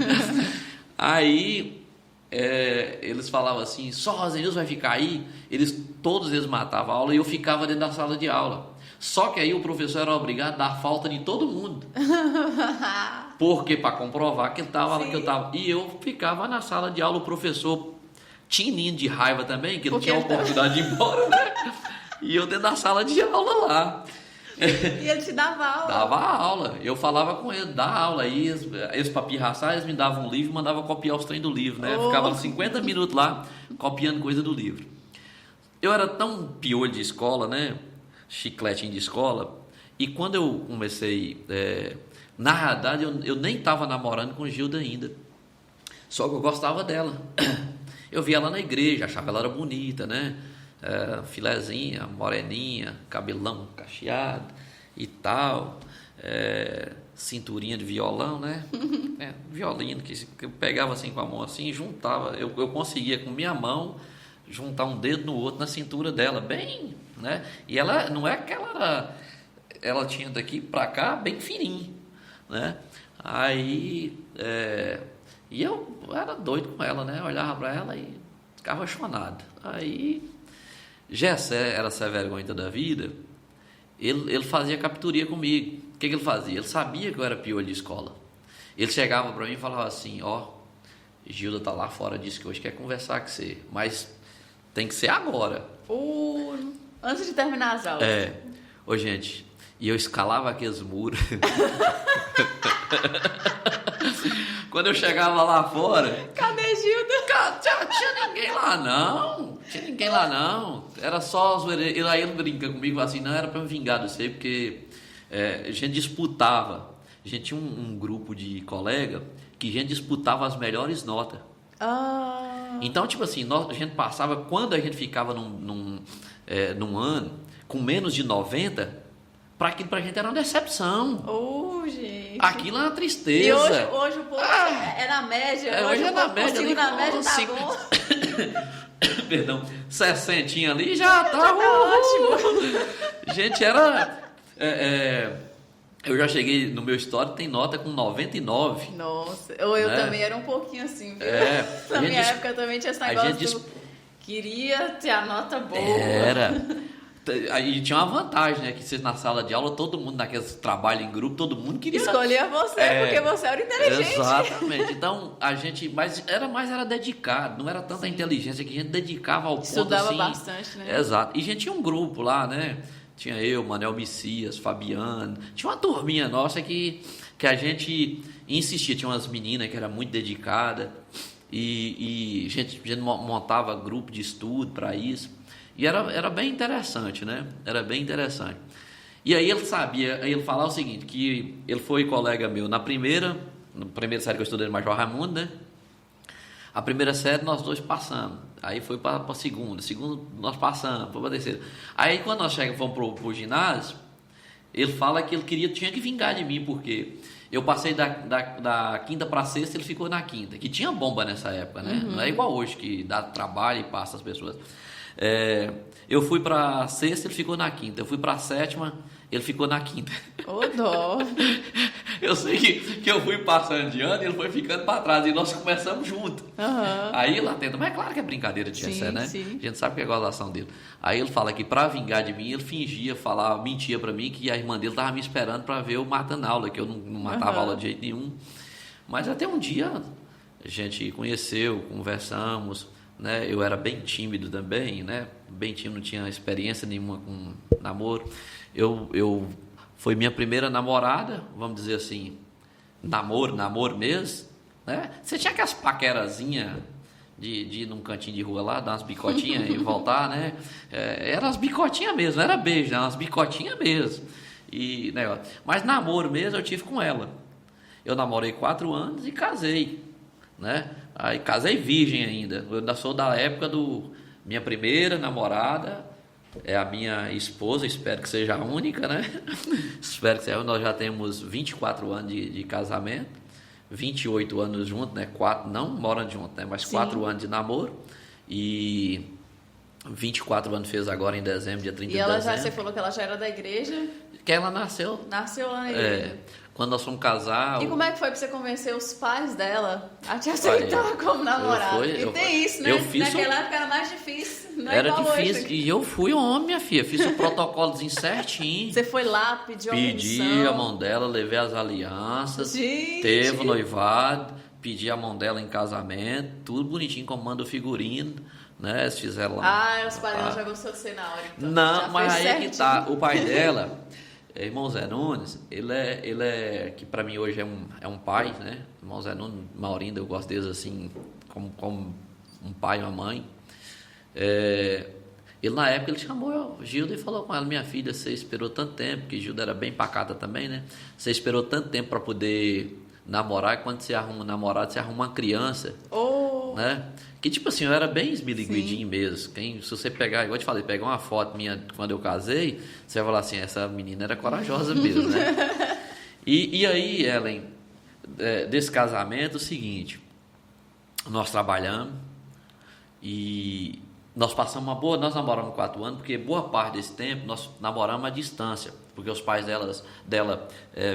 Aí eles falavam assim, só Rosa Nils vai ficar aí? Todos eles matavam a aula e eu ficava dentro da sala de aula. Só que aí o professor era obrigado a dar falta de todo mundo. Porque para comprovar que ele estava lá, que eu estava. E eu ficava na sala de aula, o professor tinindo de raiva também, que ele tinha a oportunidade de ir embora, né? E eu dentro da sala de aula lá. E ele te dava aula? Dava aula. Eu falava com ele, dá aula. Aí eles para pirraçar, eles me davam um livro e mandavam copiar os trem do livro, né? Ficava 50 minutos lá copiando coisa do livro. Eu era tão piolho de escola, né? Chicletinho de escola. E quando eu comecei... na realidade, eu nem estava namorando com Gilda ainda. Só que eu gostava dela. Eu via ela na igreja, achava ela era bonita, né? Filezinha, moreninha, cabelão cacheado e tal, cinturinha de violão, né? Violino que eu pegava assim com a mão assim, juntava, eu conseguia com minha mão juntar um dedo no outro na cintura dela, bem, né? E ela não é aquela, ela tinha daqui pra cá bem fininho, né? Aí e eu era doido com ela, né? Olhava pra ela e ficava apaixonado. Aí Gessé era sem vergonha da vida, ele fazia capturia comigo. O que ele fazia? Ele sabia que eu era piolho de escola. Ele chegava para mim e falava assim, Gilda tá lá fora, disse que hoje quer conversar com você, mas tem que ser agora. Antes de terminar as aulas. Gente, e eu escalava aqueles muros. Quando eu chegava lá fora... Cadê Gilda? Tinha ninguém lá não. Tinha ninguém lá não. Era só zoeira. Aí ele brinca comigo assim, não, era pra me vingar de você, porque a gente disputava, a gente tinha um grupo de colega que a gente disputava as melhores notas. Então, tipo assim, a gente passava, quando a gente ficava num ano com menos de 90, para aquilo pra gente era uma decepção. Gente. Aquilo é uma tristeza. E hoje o povo é na média. Hoje é na média. Consigo na média, tá bom. Perdão, 60 ali já tá ótimo. Gente, eu já cheguei no meu histórico, tem nota com 99. Nossa, eu também era um pouquinho assim, viu? Na minha época também tinha esse negócio queria ter a nota boa. Aí tinha uma vantagem, né? Que você na sala de aula, todo mundo naqueles trabalhos em grupo, todo mundo queria... Escolher você, porque você era inteligente. Exatamente. Então, mas era dedicado, não era tanta inteligência que a gente dedicava ao ponto assim... Estudava bastante, né? Exato. E a gente tinha um grupo lá, né? Tinha eu, Manel Messias, Fabiano. Tinha uma turminha nossa que a gente insistia. Tinha umas meninas que eram muito dedicadas. E a gente montava grupo de estudo para isso. E era bem interessante, né? Era bem interessante. E aí ele falava o seguinte, que ele foi colega meu na primeira série que eu estudei no Major Raimundo, né? A primeira série nós dois passamos. Aí foi para a segunda nós passamos, foi para a terceira. Aí quando nós fomos pro ginásio, ele fala que ele tinha que vingar de mim, porque eu passei da quinta para a sexta, ele ficou na quinta, que tinha bomba nessa época, né? Não é igual hoje, que dá trabalho e passa as pessoas. Eu fui para a sexta, ele ficou na quinta. Eu fui para a sétima, ele ficou na quinta. Dó! Eu sei que eu fui passando de ano e ele foi ficando para trás. E nós começamos juntos. Aí lá dentro, mas é claro que é brincadeira de Gessé, né? Sim. A gente sabe que é a gozação dele. Aí ele fala que para vingar de mim, ele mentia para mim que a irmã dele estava me esperando para ver eu matando aula, que eu não matava aula de jeito nenhum. Mas até um dia a gente conheceu, conversamos, né? Eu era bem tímido também, né? Bem tímido, não tinha experiência nenhuma com namoro. Foi minha primeira namorada, vamos dizer assim, namoro mesmo, né? Você tinha aquelas paquerazinhas de ir num cantinho de rua lá, dar umas bicotinhas e voltar, né? Eram as bicotinhas mesmo, não era beijo, eram as bicotinhas mesmo. Mas namoro mesmo eu tive com ela. Eu namorei 4 anos e casei, né? Aí casei virgem ainda. Eu ainda sou da época minha primeira namorada, é a minha esposa, espero que seja a única, né? Espero que seja. Nós já temos 24 anos de casamento, 28 anos juntos, né? 4 não morando juntos, né? Mas 4 anos de namoro. E 24 anos fez agora em dezembro, dia 30 de dezembro. Você falou que ela já era da igreja? Que ela nasceu. Nasceu lá na igreja. Quando nós fomos casar... E como é que foi pra você convencer os pais dela a te aceitar como namorado? Tem isso, né? Naquela época era mais difícil. Não era difícil. Hoje. E eu fui homem, minha filha. Fiz o protocolozinho certinho. Você foi lá, pediu a mão Pedi a mão dela, levei as alianças. Gente. Teve o noivado. Pedi a mão dela em casamento. Tudo bonitinho, como manda o figurino. Né? Eles fizeram lá. Os pais dela já gostou de você na hora. Então. Não, mas aí é que tá. O pai dela... Irmão Zé Nunes, ele é que para mim hoje é um pai, né? Irmão Zé Nunes, Maurinda, eu gosto deles assim, como um pai e uma mãe. Ele na época ele chamou Gilda e falou com ela: minha filha, você esperou tanto tempo, porque Gilda era bem pacata também, né? Você esperou tanto tempo para poder namorar, e quando você arruma um namorado, você arruma uma criança, né? Que tipo assim, eu era bem esmiliguidinho mesmo. Se você pegar, igual eu te falei, pegar uma foto minha quando eu casei, você vai falar assim, essa menina era corajosa mesmo, né? E aí, Ellen, desse casamento, o seguinte, nós trabalhamos e nós passamos nós namoramos 4 anos, porque boa parte desse tempo nós namoramos à distância, porque os pais dela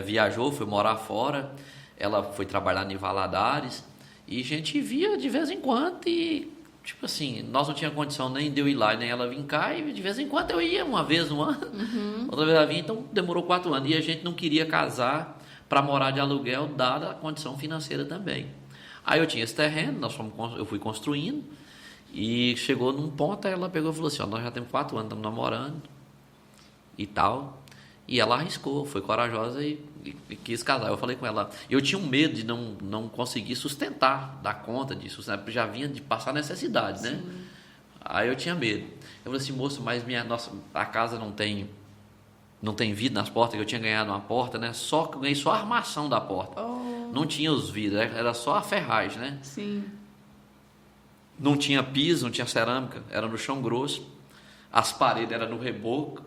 viajou, foi morar fora, ela foi trabalhar em Valadares, e a gente via de vez em quando e, tipo assim, nós não tínhamos condição nem de eu ir lá, nem ela vir cá, e de vez em quando eu ia uma vez no ano, outra vez ela vinha, então demorou 4 anos. E a gente não queria casar para morar de aluguel, dada a condição financeira também. Aí eu tinha esse terreno, eu fui construindo, e chegou num ponto, aí ela pegou e falou assim, nós já temos 4 anos, estamos namorando e tal. E ela arriscou, foi corajosa e quis casar. Eu falei com ela, eu tinha um medo de não conseguir sustentar, dar conta disso, né? Já vinha de passar necessidade, né? Aí eu tinha medo. Eu falei assim, moço, mas a casa não tem não tem vidro nas portas, que eu tinha ganhado uma porta, né? Só que eu ganhei só a armação da porta. Não tinha os vidros, era só a ferragem, né? Sim. Não tinha piso, não tinha cerâmica, era no chão grosso. As paredes eram no reboco.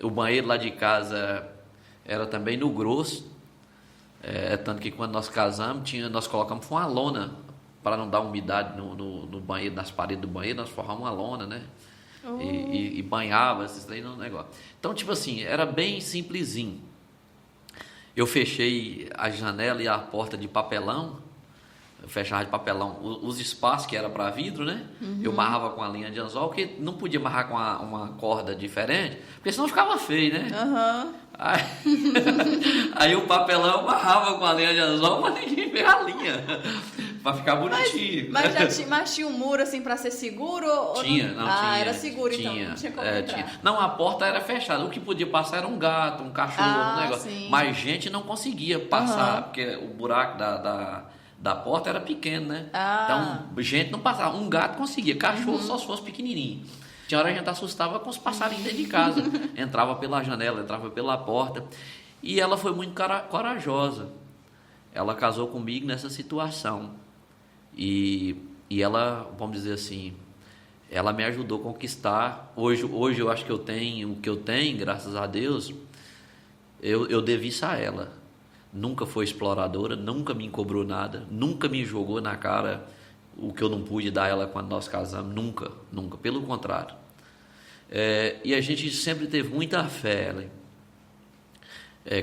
O banheiro lá de casa era também no grosso. Tanto que quando nós casamos, nós colocamos uma lona para não dar umidade no banheiro, nas paredes do banheiro, nós forramos uma lona, né? E banhava esses daí no negócio. Então, tipo assim, era bem simplesinho. Eu fechei a janela e a porta de papelão, eu fechava de papelão os espaços que era para vidro, né? Eu amarrava com a linha de anzol, porque não podia amarrar com uma corda diferente, porque senão ficava feio, né? Aí o papelão amarrava com a linha de anzol, mas ninguém vê a linha, para ficar bonitinho. Mas tinha um muro assim para ser seguro? Tinha. Era seguro, então não tinha como entrar. Não, a porta era fechada, o que podia passar era um gato, um cachorro, um negócio. Sim. Mas gente não conseguia passar, porque o buraco da porta era pequeno, né? Então, gente não passava. Um gato conseguia, cachorro só se fosse pequenininho. Tinha hora a gente assustava com os passarinhos dentro de casa. Entrava pela janela, entrava pela porta. E ela foi muito corajosa. Ela casou comigo nessa situação. E ela, vamos dizer assim, ela me ajudou a conquistar. Hoje eu acho que eu tenho o que eu tenho, graças a Deus. Eu devo isso a ela. Nunca foi exploradora, nunca me cobrou nada, nunca me jogou na cara o que eu não pude dar a ela quando nós casamos, nunca, pelo contrário. E a gente sempre teve muita fé, Ellen.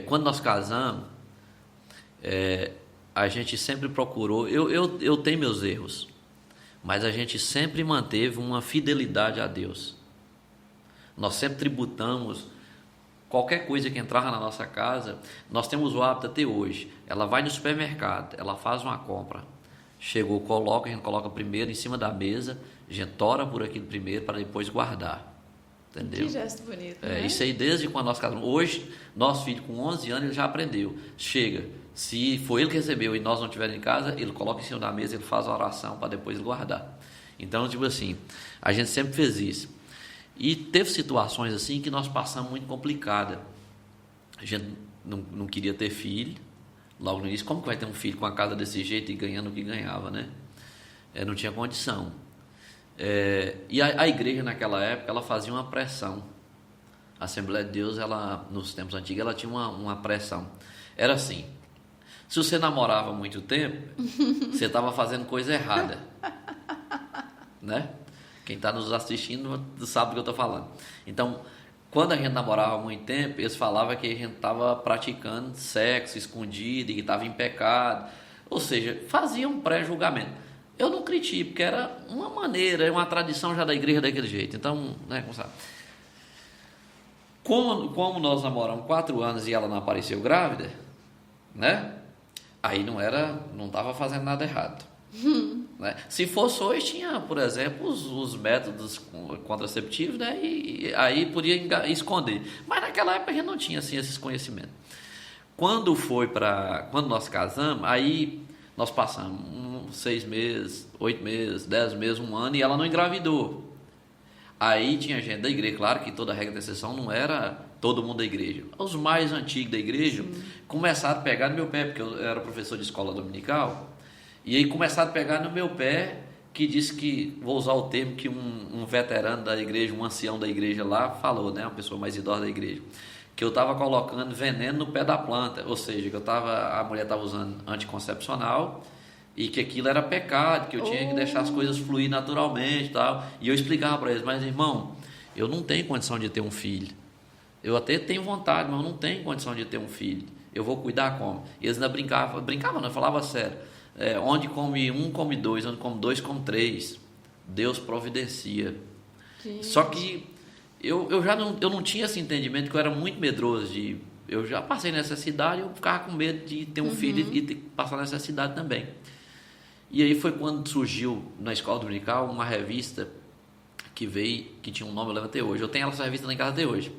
Quando nós casamos, a gente sempre procurou, eu tenho meus erros, mas a gente sempre manteve uma fidelidade a Deus. Nós sempre tributamos. Qualquer coisa que entrava na nossa casa, nós temos o hábito até hoje. Ela vai no supermercado, ela faz uma compra. Chegou, a gente coloca primeiro em cima da mesa, a gente ora por aquilo primeiro para depois guardar. Entendeu? Que gesto bonito, né? Isso aí desde quando nós casamos. Hoje, nosso filho com 11 anos, ele já aprendeu. Chega, se foi ele que recebeu e nós não estivermos em casa, ele coloca em cima da mesa, ele faz a oração para depois guardar. Então, tipo assim, a gente sempre fez isso. E teve situações assim que nós passamos muito complicada. A gente não queria ter filho. Logo no início, como que vai ter um filho com a casa desse jeito e ganhando o que ganhava, né? Não tinha condição. E a igreja naquela época, ela fazia uma pressão. A Assembleia de Deus, ela, nos tempos antigos, ela tinha uma pressão. Era assim, se você namorava muito tempo, você estava fazendo coisa errada. Né? Quem está nos assistindo sabe do que eu estou falando. Então, quando a gente namorava há muito tempo, eles falavam que a gente estava praticando sexo escondido e que estava em pecado. Ou seja, faziam um pré-julgamento. Eu não critico, porque era uma maneira, uma tradição já da igreja daquele jeito. Então, né, como sabe? Como nós namoramos 4 anos e ela não apareceu grávida, né? Aí não estava fazendo nada errado. Né? Se fosse hoje, tinha, por exemplo, os métodos contraceptivos, né? E aí podia esconder. Mas naquela época a gente não tinha assim, esses conhecimentos. Quando nós casamos, aí nós passamos 6 meses, 8 meses, 10 meses, 1 ano, e ela não engravidou. Aí tinha gente da igreja, claro que toda regra de exceção não era todo mundo da igreja. Os mais antigos da igreja começaram a pegar no meu pé, porque eu era professor de escola dominical. E aí começaram a pegar no meu pé, que disse que, vou usar o termo que um veterano da igreja, um ancião da igreja lá falou, né, uma pessoa mais idosa da igreja, que eu estava colocando veneno no pé da planta, ou seja, que a mulher estava usando anticoncepcional e que aquilo era pecado, que eu tinha que deixar as coisas fluir naturalmente e tal. E eu explicava para eles, mas irmão, eu não tenho condição de ter um filho. Eu até tenho vontade, mas eu não tenho condição de ter um filho. Eu vou cuidar como? E eles ainda brincavam, não, falava sério. Onde come 1, come 2, onde come 2, come 3. Deus providencia. Gente. Só que eu não tinha esse entendimento, que eu era muito medroso. Eu já passei necessidade, eu ficava com medo de ter um filho e ter que passar necessidade também. E aí foi quando surgiu na escola dominical uma revista que veio, que tinha um nome, eu lembro até hoje. Eu tenho essa revista lá em casa até hoje.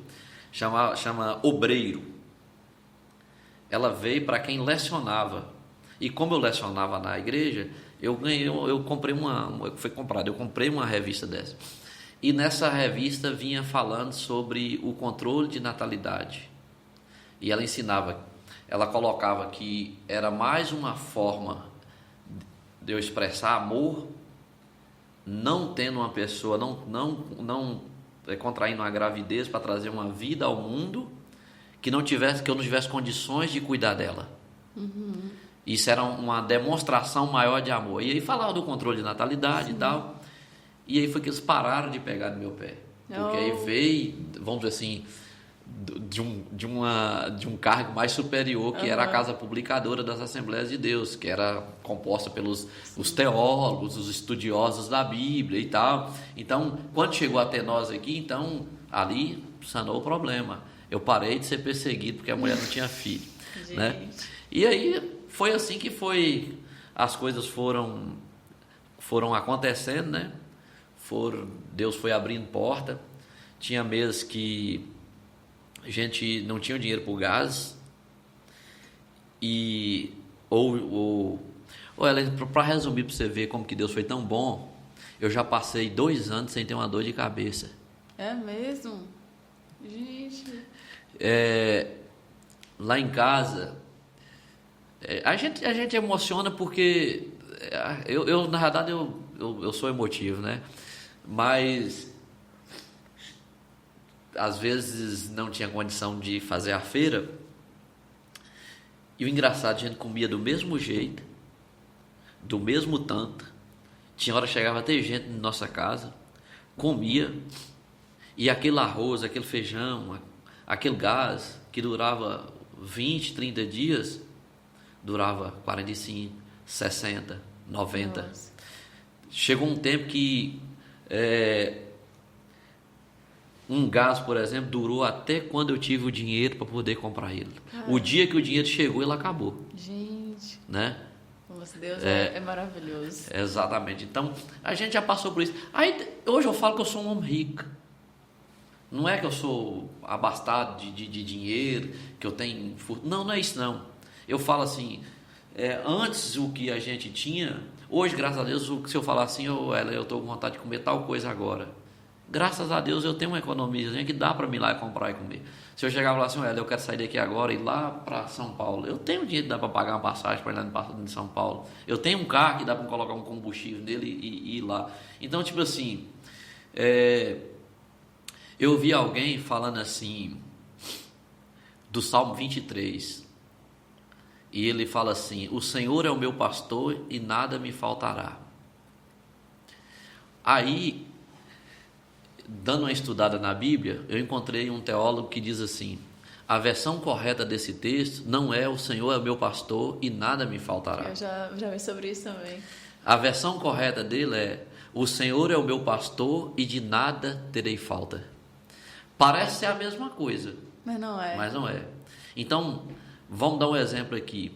Chama Obreiro. Ela veio para quem lecionava. E como eu lecionava na igreja, eu comprei eu comprei uma revista dessa. E nessa revista vinha falando sobre o controle de natalidade. E ela ensinava, ela colocava que era mais uma forma de eu expressar amor, não tendo uma pessoa, não contraindo uma gravidez para trazer uma vida ao mundo, que eu não tivesse condições de cuidar dela. Isso era uma demonstração maior de amor. E aí falava do controle de natalidade e tal. E aí foi que eles pararam de pegar no meu pé. Porque aí veio, vamos dizer assim, de um cargo mais superior, que era a Casa Publicadora das Assembleias de Deus, que era composta pelos os teólogos, os estudiosos da Bíblia e tal. Então, quando chegou até nós aqui, então, ali sanou o problema. Eu parei de ser perseguido porque a mulher não tinha filho. Né? E aí foi assim que as coisas foram acontecendo, né? Deus foi abrindo porta. Tinha meses que a gente não tinha dinheiro para o gás. E para resumir, para você ver como que Deus foi tão bom, eu já passei 2 anos sem ter uma dor de cabeça. É mesmo? Gente. Lá em casa, a gente emociona porque eu na verdade eu sou emotivo, né? Mas às vezes não tinha condição de fazer a feira, e o engraçado, a gente comia do mesmo jeito, do mesmo tanto. Tinha hora que chegava a ter gente na nossa casa, comia, e aquele arroz, aquele feijão, aquele gás que durava 20, 30 dias, durava 45, 60, 90. Nossa. Chegou um tempo que um gás, por exemplo, durou até quando eu tive o dinheiro para poder comprar ele. O dia que o dinheiro chegou, ele acabou. Gente. Né? Nossa, Deus é maravilhoso. Exatamente. Então, a gente já passou por isso. Aí, hoje eu falo que eu sou um homem rico. Não é que eu sou abastado de dinheiro, que eu tenho... Não é isso não. Eu falo assim, antes o que a gente tinha... Hoje, graças a Deus, se eu falar assim, eu estou com vontade de comer tal coisa agora. Graças a Deus eu tenho uma economia que dá para me ir lá e comprar e comer. Se eu chegar e falar assim, eu quero sair daqui agora e ir lá para São Paulo, eu tenho dinheiro que dá para pagar uma passagem para ir lá em São Paulo. Eu tenho um carro que dá para colocar um combustível nele e ir lá. Então, tipo assim, eu vi alguém falando assim, do Salmo 23, e ele fala assim: o Senhor é o meu pastor e nada me faltará. Aí, dando uma estudada na Bíblia, eu encontrei um teólogo que diz assim: a versão correta desse texto não é o Senhor é o meu pastor e nada me faltará. Eu já vi sobre isso também. A versão correta dele é: o Senhor é o meu pastor e de nada terei falta. Parece ser a mesma coisa, mas não é. Mas não é. Então, vamos dar um exemplo aqui.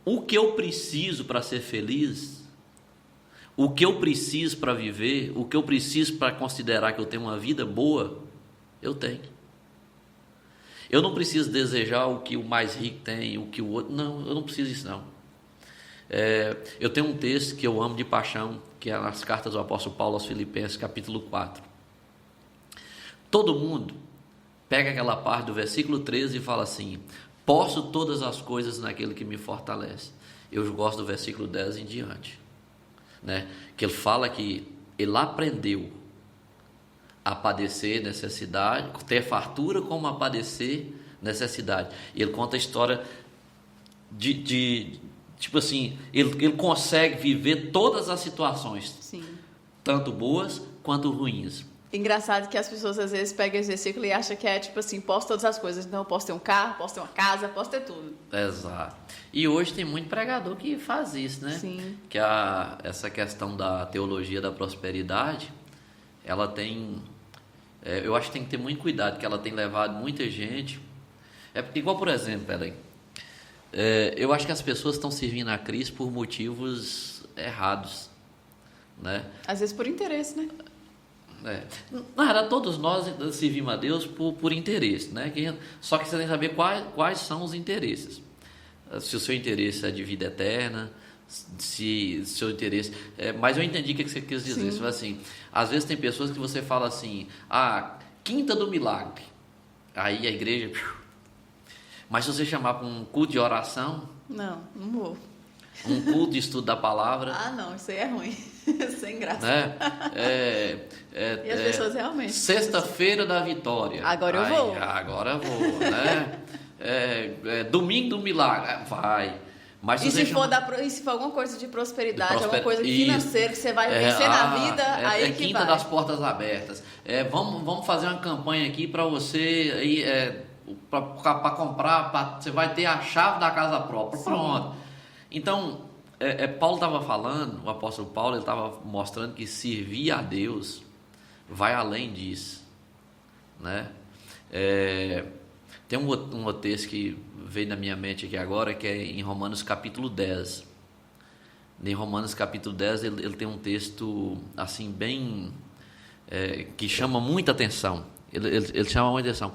O que eu preciso para ser feliz, o que eu preciso para viver, o que eu preciso para considerar que eu tenho uma vida boa, eu tenho. Eu não preciso desejar o que o mais rico tem, o que o outro... Não, eu não preciso disso não. Eu tenho um texto que eu amo de paixão, que é nas cartas do apóstolo Paulo aos Filipenses, capítulo 4. Todo mundo pega aquela parte do versículo 13 e fala assim: posso todas as coisas naquele que me fortalece. Eu gosto do versículo 10 em diante, né? Que ele fala que ele aprendeu a padecer necessidade, ter fartura como a padecer necessidade. E ele conta a história tipo assim, ele consegue viver todas as situações. Sim. Tanto boas quanto ruins. Engraçado que as pessoas às vezes pegam esse versículo e acham que é tipo assim, posso todas as coisas. Então eu posso ter um carro, posso ter uma casa, posso ter tudo. Exato. E hoje tem muito pregador que faz isso, né? Sim. Que essa questão da teologia da prosperidade, ela tem... eu acho que tem que ter muito cuidado, que ela tem levado muita gente... porque igual, por exemplo, Ellen, eu acho que as pessoas estão servindo a Cristo por motivos errados, né? Às vezes por interesse, né? Na verdade, todos nós servimos a Deus por interesse, né? Só que você tem que saber quais são os interesses. Se o seu interesse é de vida eterna, se seu interesse... mas eu entendi o que você quis dizer. Você fala assim, às vezes tem pessoas que você fala assim, Quinta do Milagre. Aí a igreja... Mas se você chamar para um culto de oração... Não vou. Um culto de estudo da palavra... não, isso aí é ruim. Sem graça. Né? E as pessoas realmente... Sexta-feira da Vitória. Agora eu vou. Agora eu vou, né? Domingo do Milagre. Vai. Mas se for alguma coisa de prosperidade, alguma coisa financeira que você vai vencer na vida, aí que quinta vai. das portas abertas. Vamos fazer uma campanha aqui para você aí, para comprar, você vai ter a chave da casa própria. Sim. Pronto. Então, Paulo estava falando, o apóstolo Paulo, ele estava mostrando que servir a Deus vai além disso, né? Tem um outro texto que veio na minha mente aqui agora, que é em Romanos capítulo 10. Em Romanos capítulo 10 ele tem um texto assim bem que chama muita atenção. Ele chama muita atenção,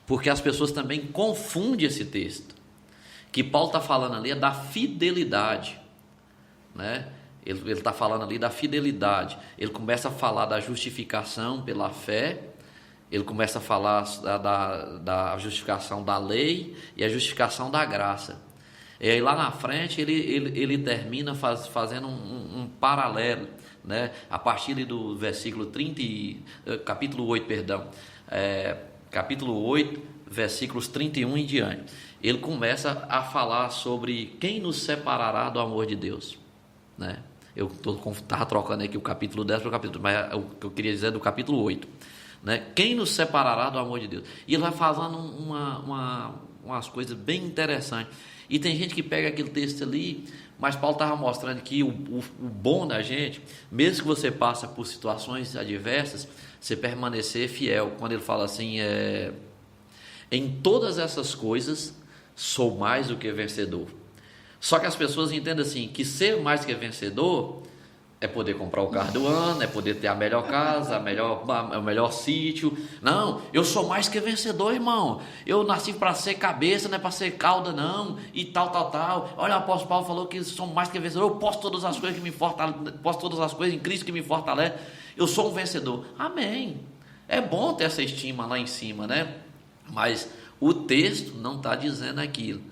porque as pessoas também confundem esse texto. Que Paulo está falando ali é da fidelidade, né? Ele está falando ali da fidelidade. Ele começa a falar da justificação pela fé. Ele começa a falar da justificação da lei e a justificação da graça. E aí lá na frente ele termina fazendo um paralelo, né? A partir do versículo 30, capítulo 8, perdão, capítulo 8, versículos 31 em diante. Ele começa a falar sobre quem nos separará do amor de Deus, né? Eu estava trocando aqui o capítulo 10 para o capítulo, mas o que eu queria dizer é do capítulo 8. Né? Quem nos separará do amor de Deus? E ele vai falando umas coisas bem interessantes. E tem gente que pega aquele texto ali, mas Paulo estava mostrando que o bom da gente, mesmo que você passe por situações adversas, você permanecer fiel. Quando ele fala assim, em todas essas coisas sou mais do que vencedor. Só que as pessoas entendem assim, que ser mais do que vencedor é poder comprar o carro do ano, é poder ter a melhor casa, o melhor sítio. Não, eu sou mais que vencedor, irmão. Eu nasci para ser cabeça, não é para ser cauda, não. E tal. Olha, o apóstolo Paulo falou que sou mais que vencedor. Eu posso todas as coisas posso todas as coisas em Cristo que me fortalece. Eu sou um vencedor. Amém. É bom ter essa estima lá em cima, né? Mas o texto não está dizendo aquilo.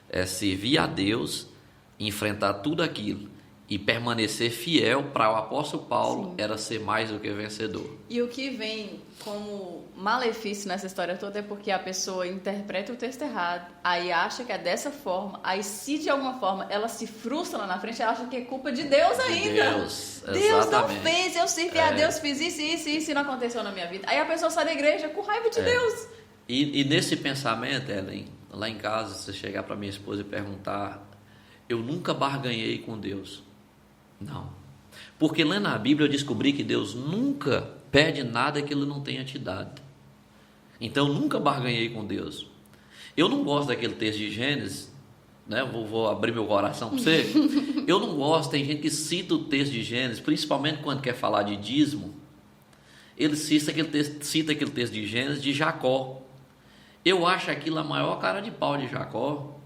É servir a Deus, enfrentar tudo aquilo e permanecer fiel. Para o apóstolo Paulo, sim, era ser mais do que vencedor. E o que vem como malefício nessa história toda é porque a pessoa interpreta o texto errado, aí acha que é dessa forma, aí se de alguma forma ela se frustra lá na frente, ela acha que é culpa de Deus ainda. Deus não fez, eu servi a Deus, fiz isso e não aconteceu na minha vida. Aí a pessoa sai da igreja com raiva de Deus. E nesse pensamento, Ellen, lá em casa, você chegar para minha esposa e perguntar, eu nunca barganhei com Deus. Não, porque lendo a Bíblia eu descobri que Deus nunca pede nada que Ele não tenha te dado. Então eu nunca barganhei com Deus. Eu não gosto daquele texto de Gênesis, né? Vou abrir meu coração para você. Eu não gosto, tem gente que cita o texto de Gênesis, principalmente quando quer falar de dízimo. Ele cita aquele texto de Gênesis de Jacó. Eu acho aquilo a maior cara de pau de Jacó.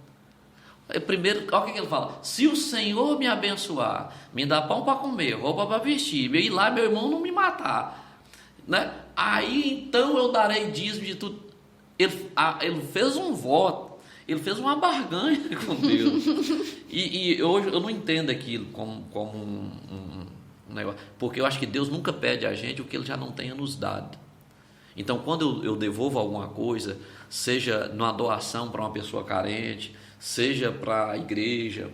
Primeiro, olha o que ele fala: se o Senhor me abençoar, me dá pão para comer, roupa para vestir, ir lá meu irmão não me matar, né? Aí então eu darei dízimo de tudo. Ele fez um voto, ele fez uma barganha com Deus. E hoje eu não entendo aquilo como um negócio, porque eu acho que Deus nunca pede a gente o que Ele já não tenha nos dado. Então quando eu devolvo alguma coisa, seja numa doação para uma pessoa carente, seja para a igreja,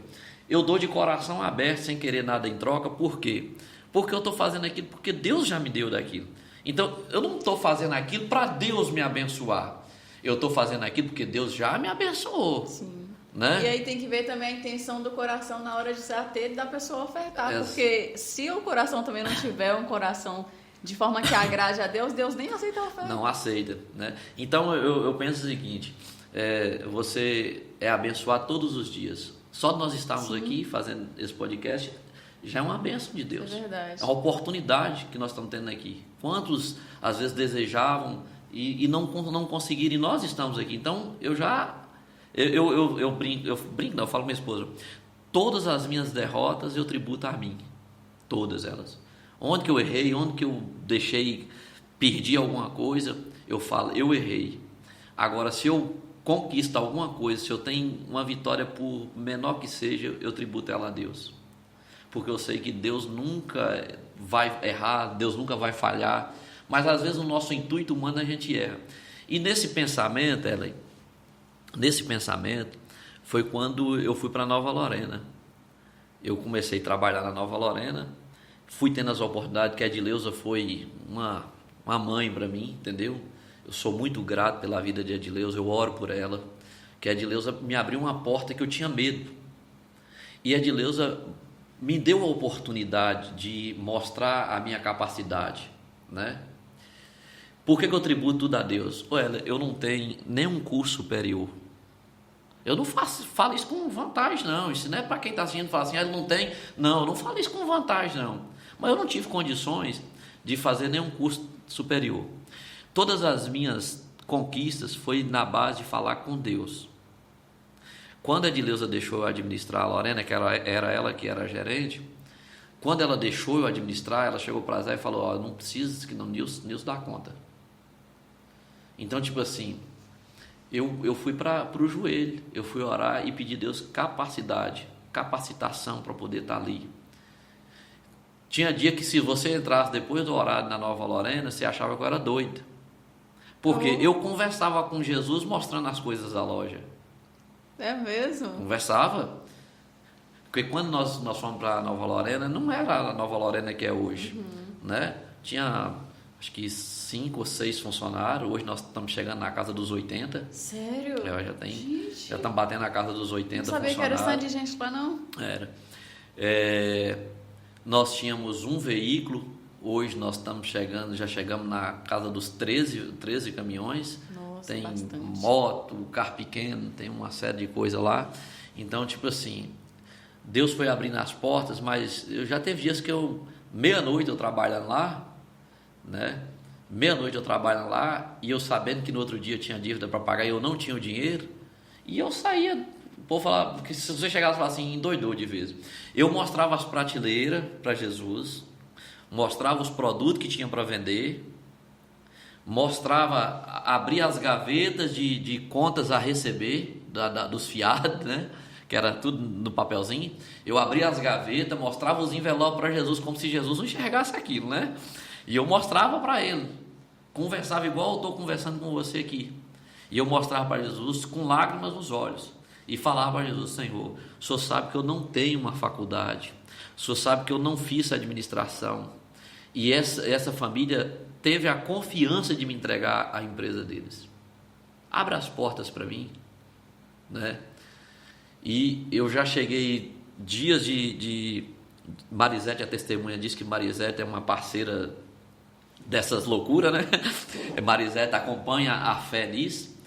eu dou de coração aberto, sem querer nada em troca. Por quê? Porque eu estou fazendo aquilo porque Deus já me deu daquilo. Então eu não estou fazendo aquilo para Deus me abençoar, eu estou fazendo aquilo porque Deus já me abençoou. Sim. Né? E aí tem que ver também a intenção do coração na hora de se ater da pessoa ofertar, porque se o coração também não tiver um coração de forma que agrade a Deus, Deus nem aceita a oferta. Não aceita, né? Então eu penso o seguinte: você é abençoado todos os dias. Só de nós estarmos Sim. aqui fazendo esse podcast já é uma bênção de Deus. É verdade. É uma oportunidade que nós estamos tendo aqui. Quantos às vezes desejavam e não conseguiram, e nós estamos aqui. Então eu brinco, eu falo com minha esposa: todas as minhas derrotas eu tributo a mim. Todas elas. Onde que eu errei, onde que eu perdi alguma coisa, eu falo, eu errei. Agora, se eu conquisto alguma coisa, se eu tenho uma vitória, por menor que seja, eu tributo ela a Deus. Porque eu sei que Deus nunca vai errar, Deus nunca vai falhar, mas às vezes o nosso intuito humano a gente erra. E nesse pensamento, Ellen, foi quando eu fui para Nova Lorena. Eu comecei a trabalhar na Nova Lorena, fui tendo as oportunidades, que a Edileuza foi uma mãe para mim, entendeu? Eu sou muito grato pela vida de Edileuza, eu oro por ela, que a Edileuza me abriu uma porta que eu tinha medo. E a Edileuza me deu a oportunidade de mostrar a minha capacidade, né? Por que eu tributo tudo a Deus? Olha, eu não tenho nenhum curso superior. Eu não falo isso com vantagem, não. Isso não é para quem está assistindo e fala assim, ele não tem. Não, eu não falo isso com vantagem, não. Mas eu não tive condições de fazer nenhum curso superior. Todas as minhas conquistas foi na base de falar com Deus. Quando a Edileuza deixou eu administrar a Lorena, que era ela que era a gerente, quando ela deixou eu administrar, ela chegou para Zé e falou, ó, não precisa que não Nilson dá conta. Então, tipo assim, eu fui para o joelho, eu fui orar e pedir a Deus capacitação para poder estar ali. Tinha dia que se você entrasse depois do horário na Nova Lorena, você achava que eu era doido. Porque eu conversava com Jesus mostrando as coisas da loja. É mesmo? Conversava. Porque quando nós fomos para a Nova Lorena, não era a Nova Lorena que é hoje. Né? Tinha, acho que 5 ou 6 funcionários. Hoje nós estamos chegando na casa dos 80. Sério? Já estamos batendo na casa dos 80 funcionários. Não sabia que era esse de gente lá, não? Era. Nós tínhamos um veículo. Hoje nós já chegamos na casa dos 13 caminhões. Nossa, tem bastante. Moto, carro pequeno, tem uma série de coisa lá. Então, tipo assim, Deus foi abrindo as portas, mas eu já teve dias que meia-noite eu trabalhando lá, né? Meia-noite eu trabalhando lá, e eu sabendo que no outro dia eu tinha dívida para pagar e eu não tinha o dinheiro, e eu saía, o povo falava, porque se você chegasse e falasse assim, endoidou de vez. Eu mostrava as prateleiras para Jesus, mostrava os produtos que tinha para vender, abria as gavetas de contas a receber dos fiados, né? Que era tudo no papelzinho. Eu abria as gavetas, mostrava os envelopes para Jesus, como se Jesus não enxergasse aquilo, né? E eu mostrava para ele, conversava igual eu estou conversando com você aqui. E eu mostrava para Jesus com lágrimas nos olhos e falava para Jesus, Senhor, o Senhor sabe que eu não tenho uma faculdade, o Senhor sabe que eu não fiz administração. E essa família teve a confiança de me entregar a empresa deles. Abra as portas para mim, né? E eu já cheguei dias de Marisete, a testemunha, diz que Marisete é uma parceira dessas loucuras, né? Marisete acompanha a fé nisso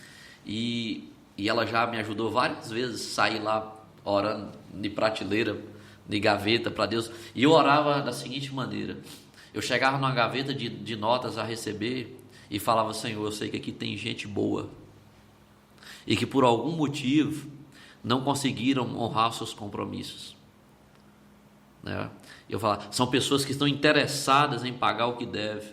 e ela já me ajudou várias vezes a sair lá orando de prateleira, de gaveta para Deus. E eu orava da seguinte maneira: eu chegava numa gaveta de notas a receber e falava, Senhor, eu sei que aqui tem gente boa e que por algum motivo não conseguiram honrar os seus compromissos, né? Eu falava, são pessoas que estão interessadas em pagar o que deve,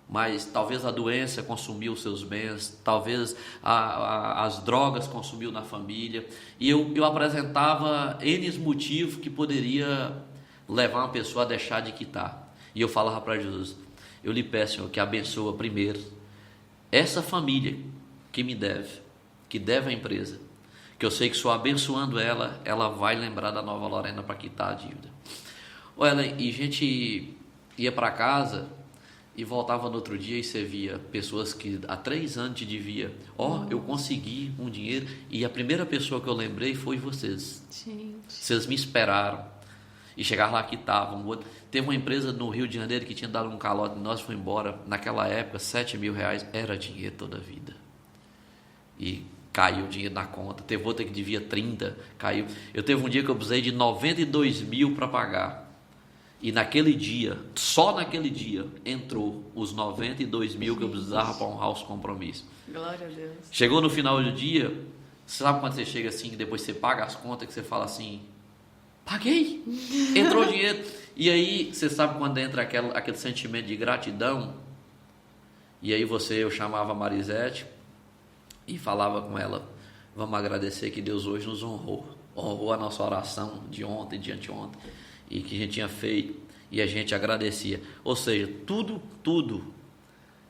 mas talvez a doença consumiu os seus bens, talvez as drogas consumiu na família, e eu apresentava N motivos que poderia levar uma pessoa a deixar de quitar. E eu falava para Jesus, eu lhe peço, Senhor, que abençoa primeiro essa família que me deve, que deve à empresa, que eu sei que só abençoando ela vai lembrar da Nova Lorena para quitar a dívida. Olha, e a gente ia para casa e voltava no outro dia e você via pessoas que há 3 anos te devia. Eu consegui um dinheiro e a primeira pessoa que eu lembrei foi vocês. Gente. Vocês me esperaram e chegaram lá, quitavam. Teve uma empresa no Rio de Janeiro que tinha dado um calote, nós foi embora. Naquela época, R$7.000 era dinheiro toda a vida. E caiu o dinheiro na conta. Teve outra que devia 30, caiu. Eu teve um dia que eu precisei de 92 mil para pagar. E naquele dia, só naquele dia, entrou os 92 mil que eu precisava para honrar os compromissos. Glória a Deus. Chegou no final do dia, sabe quando você chega assim, depois você paga as contas, que você fala assim, Paguei. Entrou dinheiro. E aí, você sabe quando entra aquele sentimento de gratidão? E aí eu chamava a Marisete e falava com ela, vamos agradecer que Deus hoje nos honrou. Honrou a nossa oração de ontem, de anteontem, e que a gente tinha feito, e a gente agradecia. Ou seja, tudo,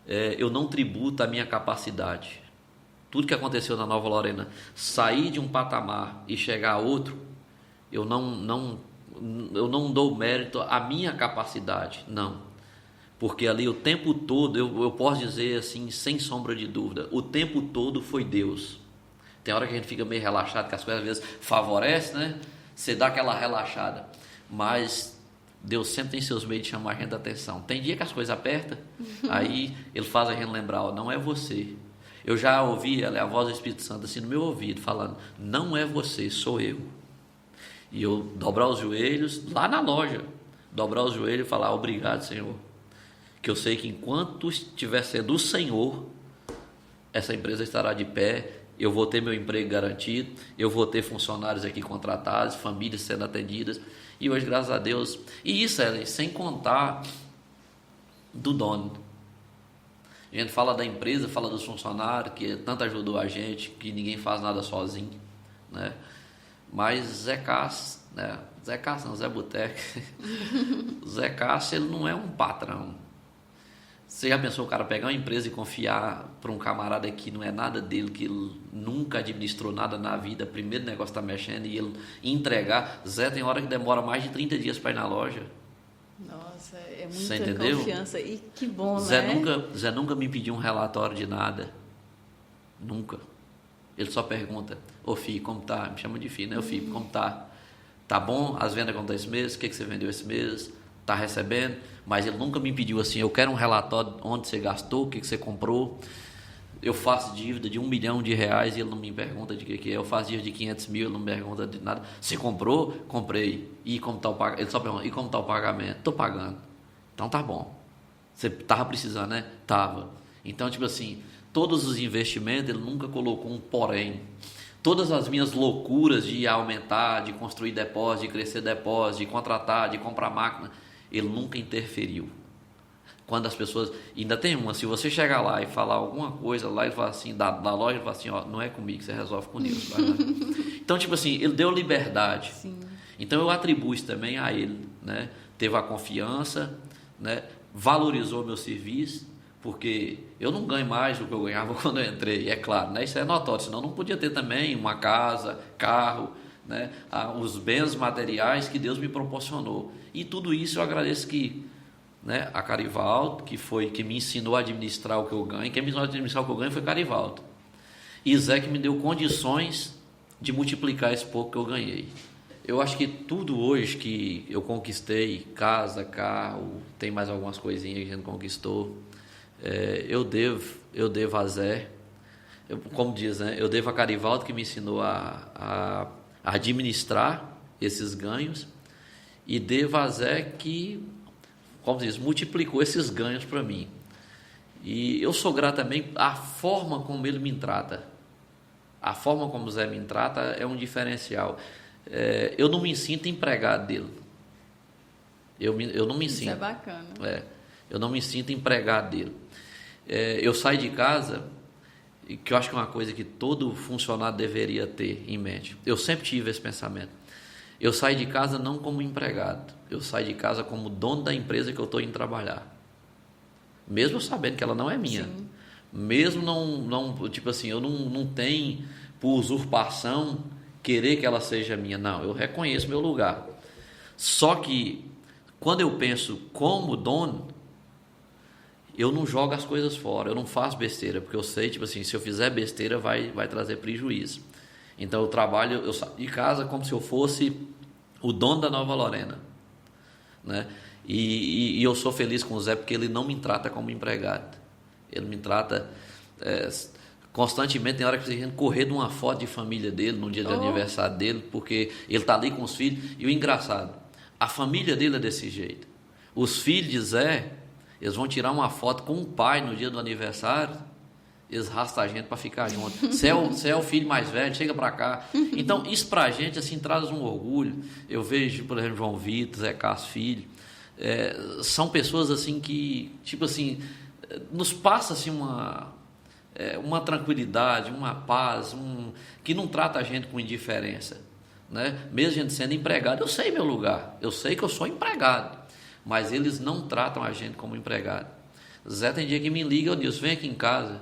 eu não tributo a minha capacidade. Tudo que aconteceu na Nova Lorena, sair de um patamar e chegar a outro, eu não dou mérito à minha capacidade, não. Porque ali o tempo todo, eu posso dizer assim, sem sombra de dúvida, o tempo todo foi Deus. Tem hora que a gente fica meio relaxado, que as coisas às vezes favorecem, né? Você dá aquela relaxada. Mas Deus sempre tem seus meios de chamar a gente a atenção. Tem dia que as coisas apertam, aí Ele faz a gente lembrar, ó, não é você. Eu já ouvi a voz do Espírito Santo assim no meu ouvido, falando, não é você, sou eu. E eu dobrar os joelhos, lá na loja, dobrar os joelhos e falar, obrigado, Senhor. Que eu sei que enquanto estiver sendo o Senhor, essa empresa estará de pé, eu vou ter meu emprego garantido, eu vou ter funcionários aqui contratados, famílias sendo atendidas, e hoje, graças a Deus, e isso é sem contar do dono. A gente fala da empresa, fala dos funcionários, que tanto ajudou a gente, que ninguém faz nada sozinho, né? Mas Zé Cássio, né? Zé Cássio não, Zé Boteco, Zé Cássio, ele não é um patrão. Você já pensou o cara pegar uma empresa e confiar para um camarada que não é nada dele, que ele nunca administrou nada na vida, primeiro negócio está mexendo, e ele entregar? Zé tem hora que demora mais de 30 dias para ir na loja. Nossa, é muita confiança. E que bom, Zé né? Zé nunca me pediu um relatório de nada. Nunca. Ele só pergunta, ô filho, como tá? Me chama de filho, né? Ô filho, como tá? Tá bom? As vendas acontecem esse mês? O que você vendeu esse mês? Tá recebendo? Mas ele nunca me pediu assim, eu quero um relatório onde você gastou, o que você comprou. Eu faço dívida de R$1 milhão e ele não me pergunta de que é. Eu faço dívida de 500 mil, ele não me pergunta de nada. Você comprou? Comprei. E como tá o pagamento? Ele só pergunta, e como tá o pagamento? Tô pagando. Então tá bom. Você tava precisando, né? Tava. Então, tipo assim, todos os investimentos, ele nunca colocou um porém. Todas as minhas loucuras de aumentar, de construir depósito, de crescer depósito, de contratar, de comprar máquina, ele nunca interferiu. Quando as pessoas... Ainda tem uma, se você chegar lá e falar alguma coisa lá, ele fala assim, da loja, ele fala assim, ó, não é comigo, você resolve com Deus. Então, tipo assim, ele deu liberdade. Sim. Então, eu atribuo isso também a ele, né? Teve a confiança, né? Valorizou meu serviço, porque eu não ganho mais do que eu ganhava quando eu entrei, é claro, né? Isso é notório, senão não podia ter também uma casa, carro, né? Os bens materiais que Deus me proporcionou. E tudo isso eu agradeço que, né, a Carivaldo, que me ensinou a administrar o que eu ganho. Quem me ensinou a administrar o que eu ganho foi Carivaldo. E Zé que me deu condições de multiplicar esse pouco que eu ganhei. Eu acho que tudo hoje que eu conquistei, casa, carro, tem mais algumas coisinhas que a gente conquistou, eu devo a Zé, como diz, né, eu devo a Carivaldo que me ensinou a administrar esses ganhos, e devo a Zé que, como diz, multiplicou esses ganhos para mim. E eu sou grato também à forma como ele me trata. A forma como o Zé me trata é um diferencial. Eu não me sinto empregado dele. Eu não me sinto. Isso é bacana. Eu não me sinto empregado dele. Eu saio de casa, que eu acho que é uma coisa que todo funcionário deveria ter em mente. Eu sempre tive esse pensamento. Eu saio de casa não como empregado. Eu saio de casa como dono da empresa que eu estou indo trabalhar. Mesmo sabendo que ela não é minha. Sim. Mesmo não tipo assim, eu não tenho por usurpação querer que ela seja minha. Não, eu reconheço meu lugar. Só que quando eu penso como dono, eu não jogo as coisas fora, eu não faço besteira, porque eu sei, tipo assim, se eu fizer besteira vai trazer prejuízo. Então eu saio de casa como se eu fosse o dono da Nova Lorena, né? E eu sou feliz com o Zé porque ele não me trata como empregado. Ele me trata constantemente. Tem hora que você tem que correr de uma foto de família dele no dia de aniversário dele, porque ele está ali com os filhos. E o engraçado, a família dele é desse jeito. Os filhos de Zé, eles vão tirar uma foto com o pai no dia do aniversário, eles arrastam a gente para ficar junto. Você é o filho mais velho, chega para cá. Então, isso para a gente, assim, traz um orgulho. Eu vejo, por exemplo, João Vitor, Zé Cássio Filho, são pessoas, assim, que, tipo assim, nos passa, assim, uma tranquilidade, uma paz, que não trata a gente com indiferença, né? Mesmo a gente sendo empregado, eu sei meu lugar, eu sei que eu sou empregado, mas eles não tratam a gente como empregado. Zé tem dia que me liga, Nilson, vem aqui em casa.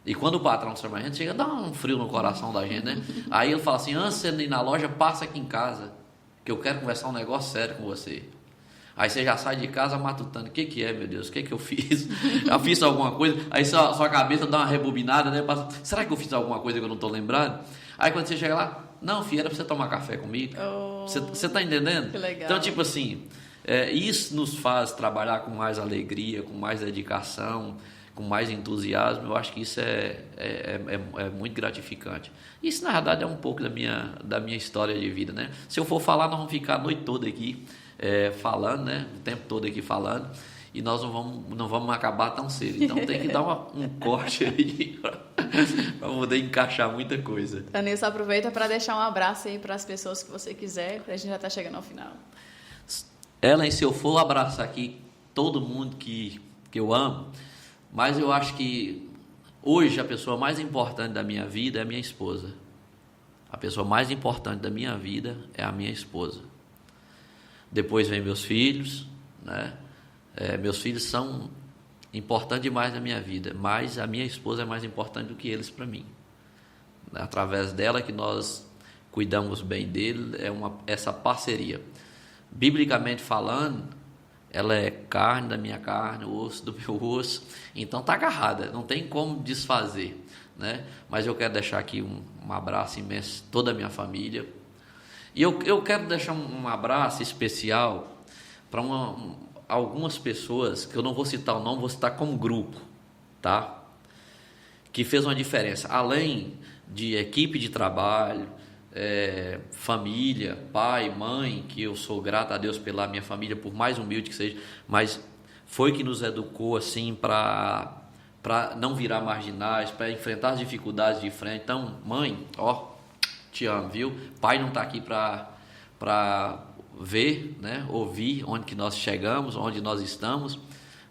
E quando o patrão chama a gente, chega a dar um frio no coração da gente, né? Aí ele fala assim, antes de você ir na loja, passa aqui em casa, que eu quero conversar um negócio sério com você. Aí você já sai de casa matutando, o que é, meu Deus, o que eu fiz? Eu fiz alguma coisa? Aí sua cabeça dá uma rebobinada, né? Será que eu fiz alguma coisa que eu não estou lembrando? Aí quando você chega lá, não, filho, era para você tomar café comigo. Você está entendendo? Que legal. Então, tipo assim, isso nos faz trabalhar com mais alegria, com mais dedicação, com mais entusiasmo. Eu acho que isso é muito gratificante. Isso, na verdade, é um pouco da minha história de vida, né? Se eu for falar, nós vamos ficar a noite toda aqui falando, né? O tempo todo aqui falando, e nós não vamos acabar tão cedo. Então tem que dar um corte aí para poder encaixar muita coisa. Nilson, aproveita para deixar um abraço aí para as pessoas que você quiser, a gente já está chegando ao final. Ellen, se eu for abraçar aqui todo mundo que eu amo, mas eu acho que hoje a pessoa mais importante da minha vida é a minha esposa. A pessoa mais importante da minha vida é a minha esposa. Depois vem meus filhos, né? Meus filhos são importantes demais na minha vida, mas a minha esposa é mais importante do que eles para mim. Através dela que nós cuidamos bem dele, essa parceria. Biblicamente falando, ela é carne da minha carne, osso do meu osso, então está agarrada, não tem como desfazer, né? Mas eu quero deixar aqui um abraço imenso, toda a minha família. E eu quero deixar um abraço especial para algumas pessoas, que eu não vou citar o nome, vou citar como grupo, tá? Que fez uma diferença, além de equipe de trabalho, família, pai, mãe, que eu sou grato a Deus pela minha família, por mais humilde que seja, mas foi que nos educou assim para não virar marginais, para enfrentar as dificuldades de frente. Então, mãe, te amo, viu? Pai não está aqui para ver, né, ouvir onde que nós chegamos, onde nós estamos,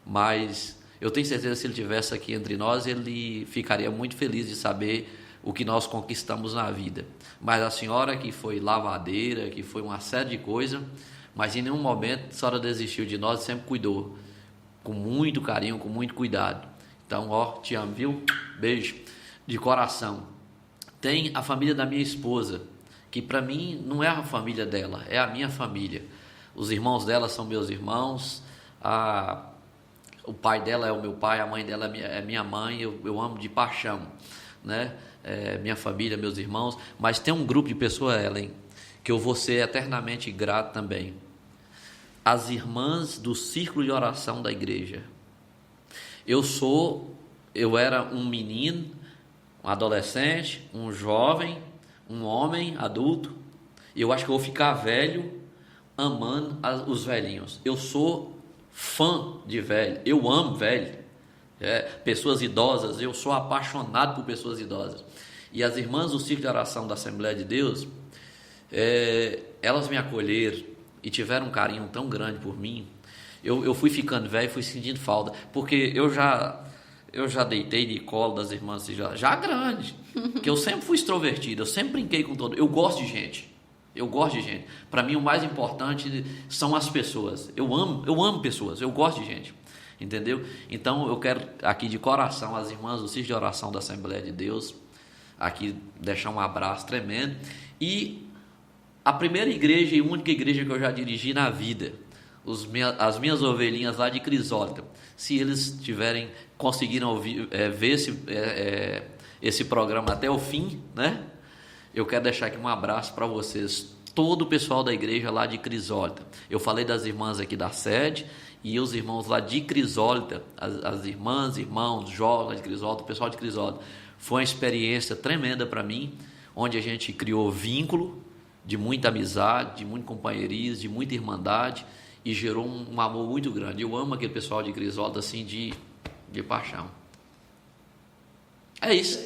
mas eu tenho certeza que se ele estivesse aqui entre nós, ele ficaria muito feliz de saber o que nós conquistamos na vida. Mas a senhora que foi lavadeira, que foi uma série de coisas, mas em nenhum momento a senhora desistiu de nós, sempre cuidou, com muito carinho, com muito cuidado. Então, te amo, viu? Beijo de coração. Tem a família da minha esposa, que para mim não é a família dela, é a minha família. Os irmãos dela são meus irmãos, o pai dela é o meu pai, a mãe dela é minha mãe, eu amo de paixão, né? Minha família, meus irmãos, mas tem um grupo de pessoas, Ellen, que eu vou ser eternamente grato também. As irmãs do círculo de oração da igreja. Eu era um menino, um adolescente, um jovem, um homem adulto, e eu acho que eu vou ficar velho amando os velhinhos. Eu sou fã de velho, eu amo velho, pessoas idosas, eu sou apaixonado por pessoas idosas. E as irmãs do Círculo de Oração da Assembleia de Deus, elas me acolheram e tiveram um carinho tão grande por mim. Eu fui ficando velho, fui sentindo falta, porque eu já deitei de colo das irmãs já grande, porque eu sempre fui extrovertido, eu sempre brinquei com todo. Eu gosto de gente. Para mim o mais importante são as pessoas. Eu amo pessoas, eu gosto de gente, entendeu? Então eu quero aqui de coração as irmãs do Círculo de Oração da Assembleia de Deus, aqui deixar um abraço tremendo. E a primeira igreja e única igreja que eu já dirigi na vida, as minhas ovelhinhas lá de Crisólita, se eles conseguiram ver esse programa até o fim, né? Eu quero deixar aqui um abraço para vocês, todo o pessoal da igreja lá de Crisólita. Eu falei das irmãs aqui da sede e os irmãos lá de Crisólita, as irmãs, irmãos, jovens de Crisólita, o pessoal de Crisólita. Foi uma experiência tremenda para mim, onde a gente criou vínculo de muita amizade, de muito companheirismo, de muita irmandade, e gerou um amor muito grande. Eu amo aquele pessoal de Crisólita assim de paixão. É isso.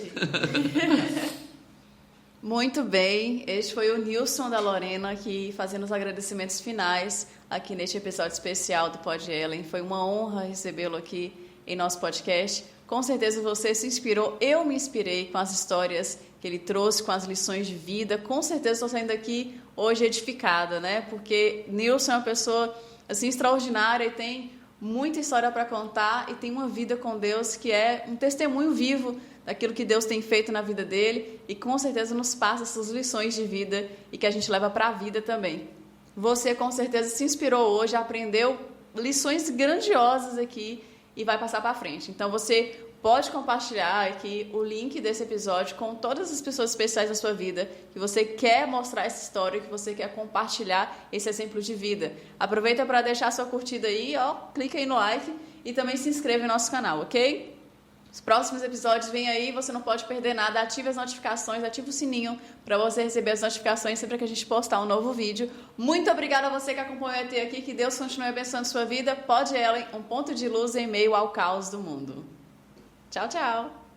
Muito bem, este foi o Nilson da Lorena aqui fazendo os agradecimentos finais aqui neste episódio especial do Pod Ellen. Foi uma honra recebê-lo aqui em nosso podcast. Com certeza você se inspirou, eu me inspirei com as histórias que ele trouxe, com as lições de vida. Com certeza estou saindo daqui hoje edificada, né? Porque Nilson é uma pessoa assim extraordinária e tem muita história para contar e tem uma vida com Deus que é um testemunho vivo daquilo que Deus tem feito na vida dele e com certeza nos passa essas lições de vida e que a gente leva para a vida também. Você com certeza se inspirou hoje, aprendeu lições grandiosas aqui e vai passar para frente. Então você pode compartilhar aqui o link desse episódio com todas as pessoas especiais da sua vida que você quer mostrar essa história, que você quer compartilhar esse exemplo de vida. Aproveita para deixar sua curtida aí, ó, clica aí no like e também se inscreva em nosso canal, ok? Os próximos episódios vêm aí, você não pode perder nada. Ative as notificações, ative o sininho para você receber as notificações sempre que a gente postar um novo vídeo. Muito obrigada a você que acompanhou até aqui. Que Deus continue abençoando sua vida. Pod Ellen, um ponto de luz em meio ao caos do mundo. Tchau, tchau!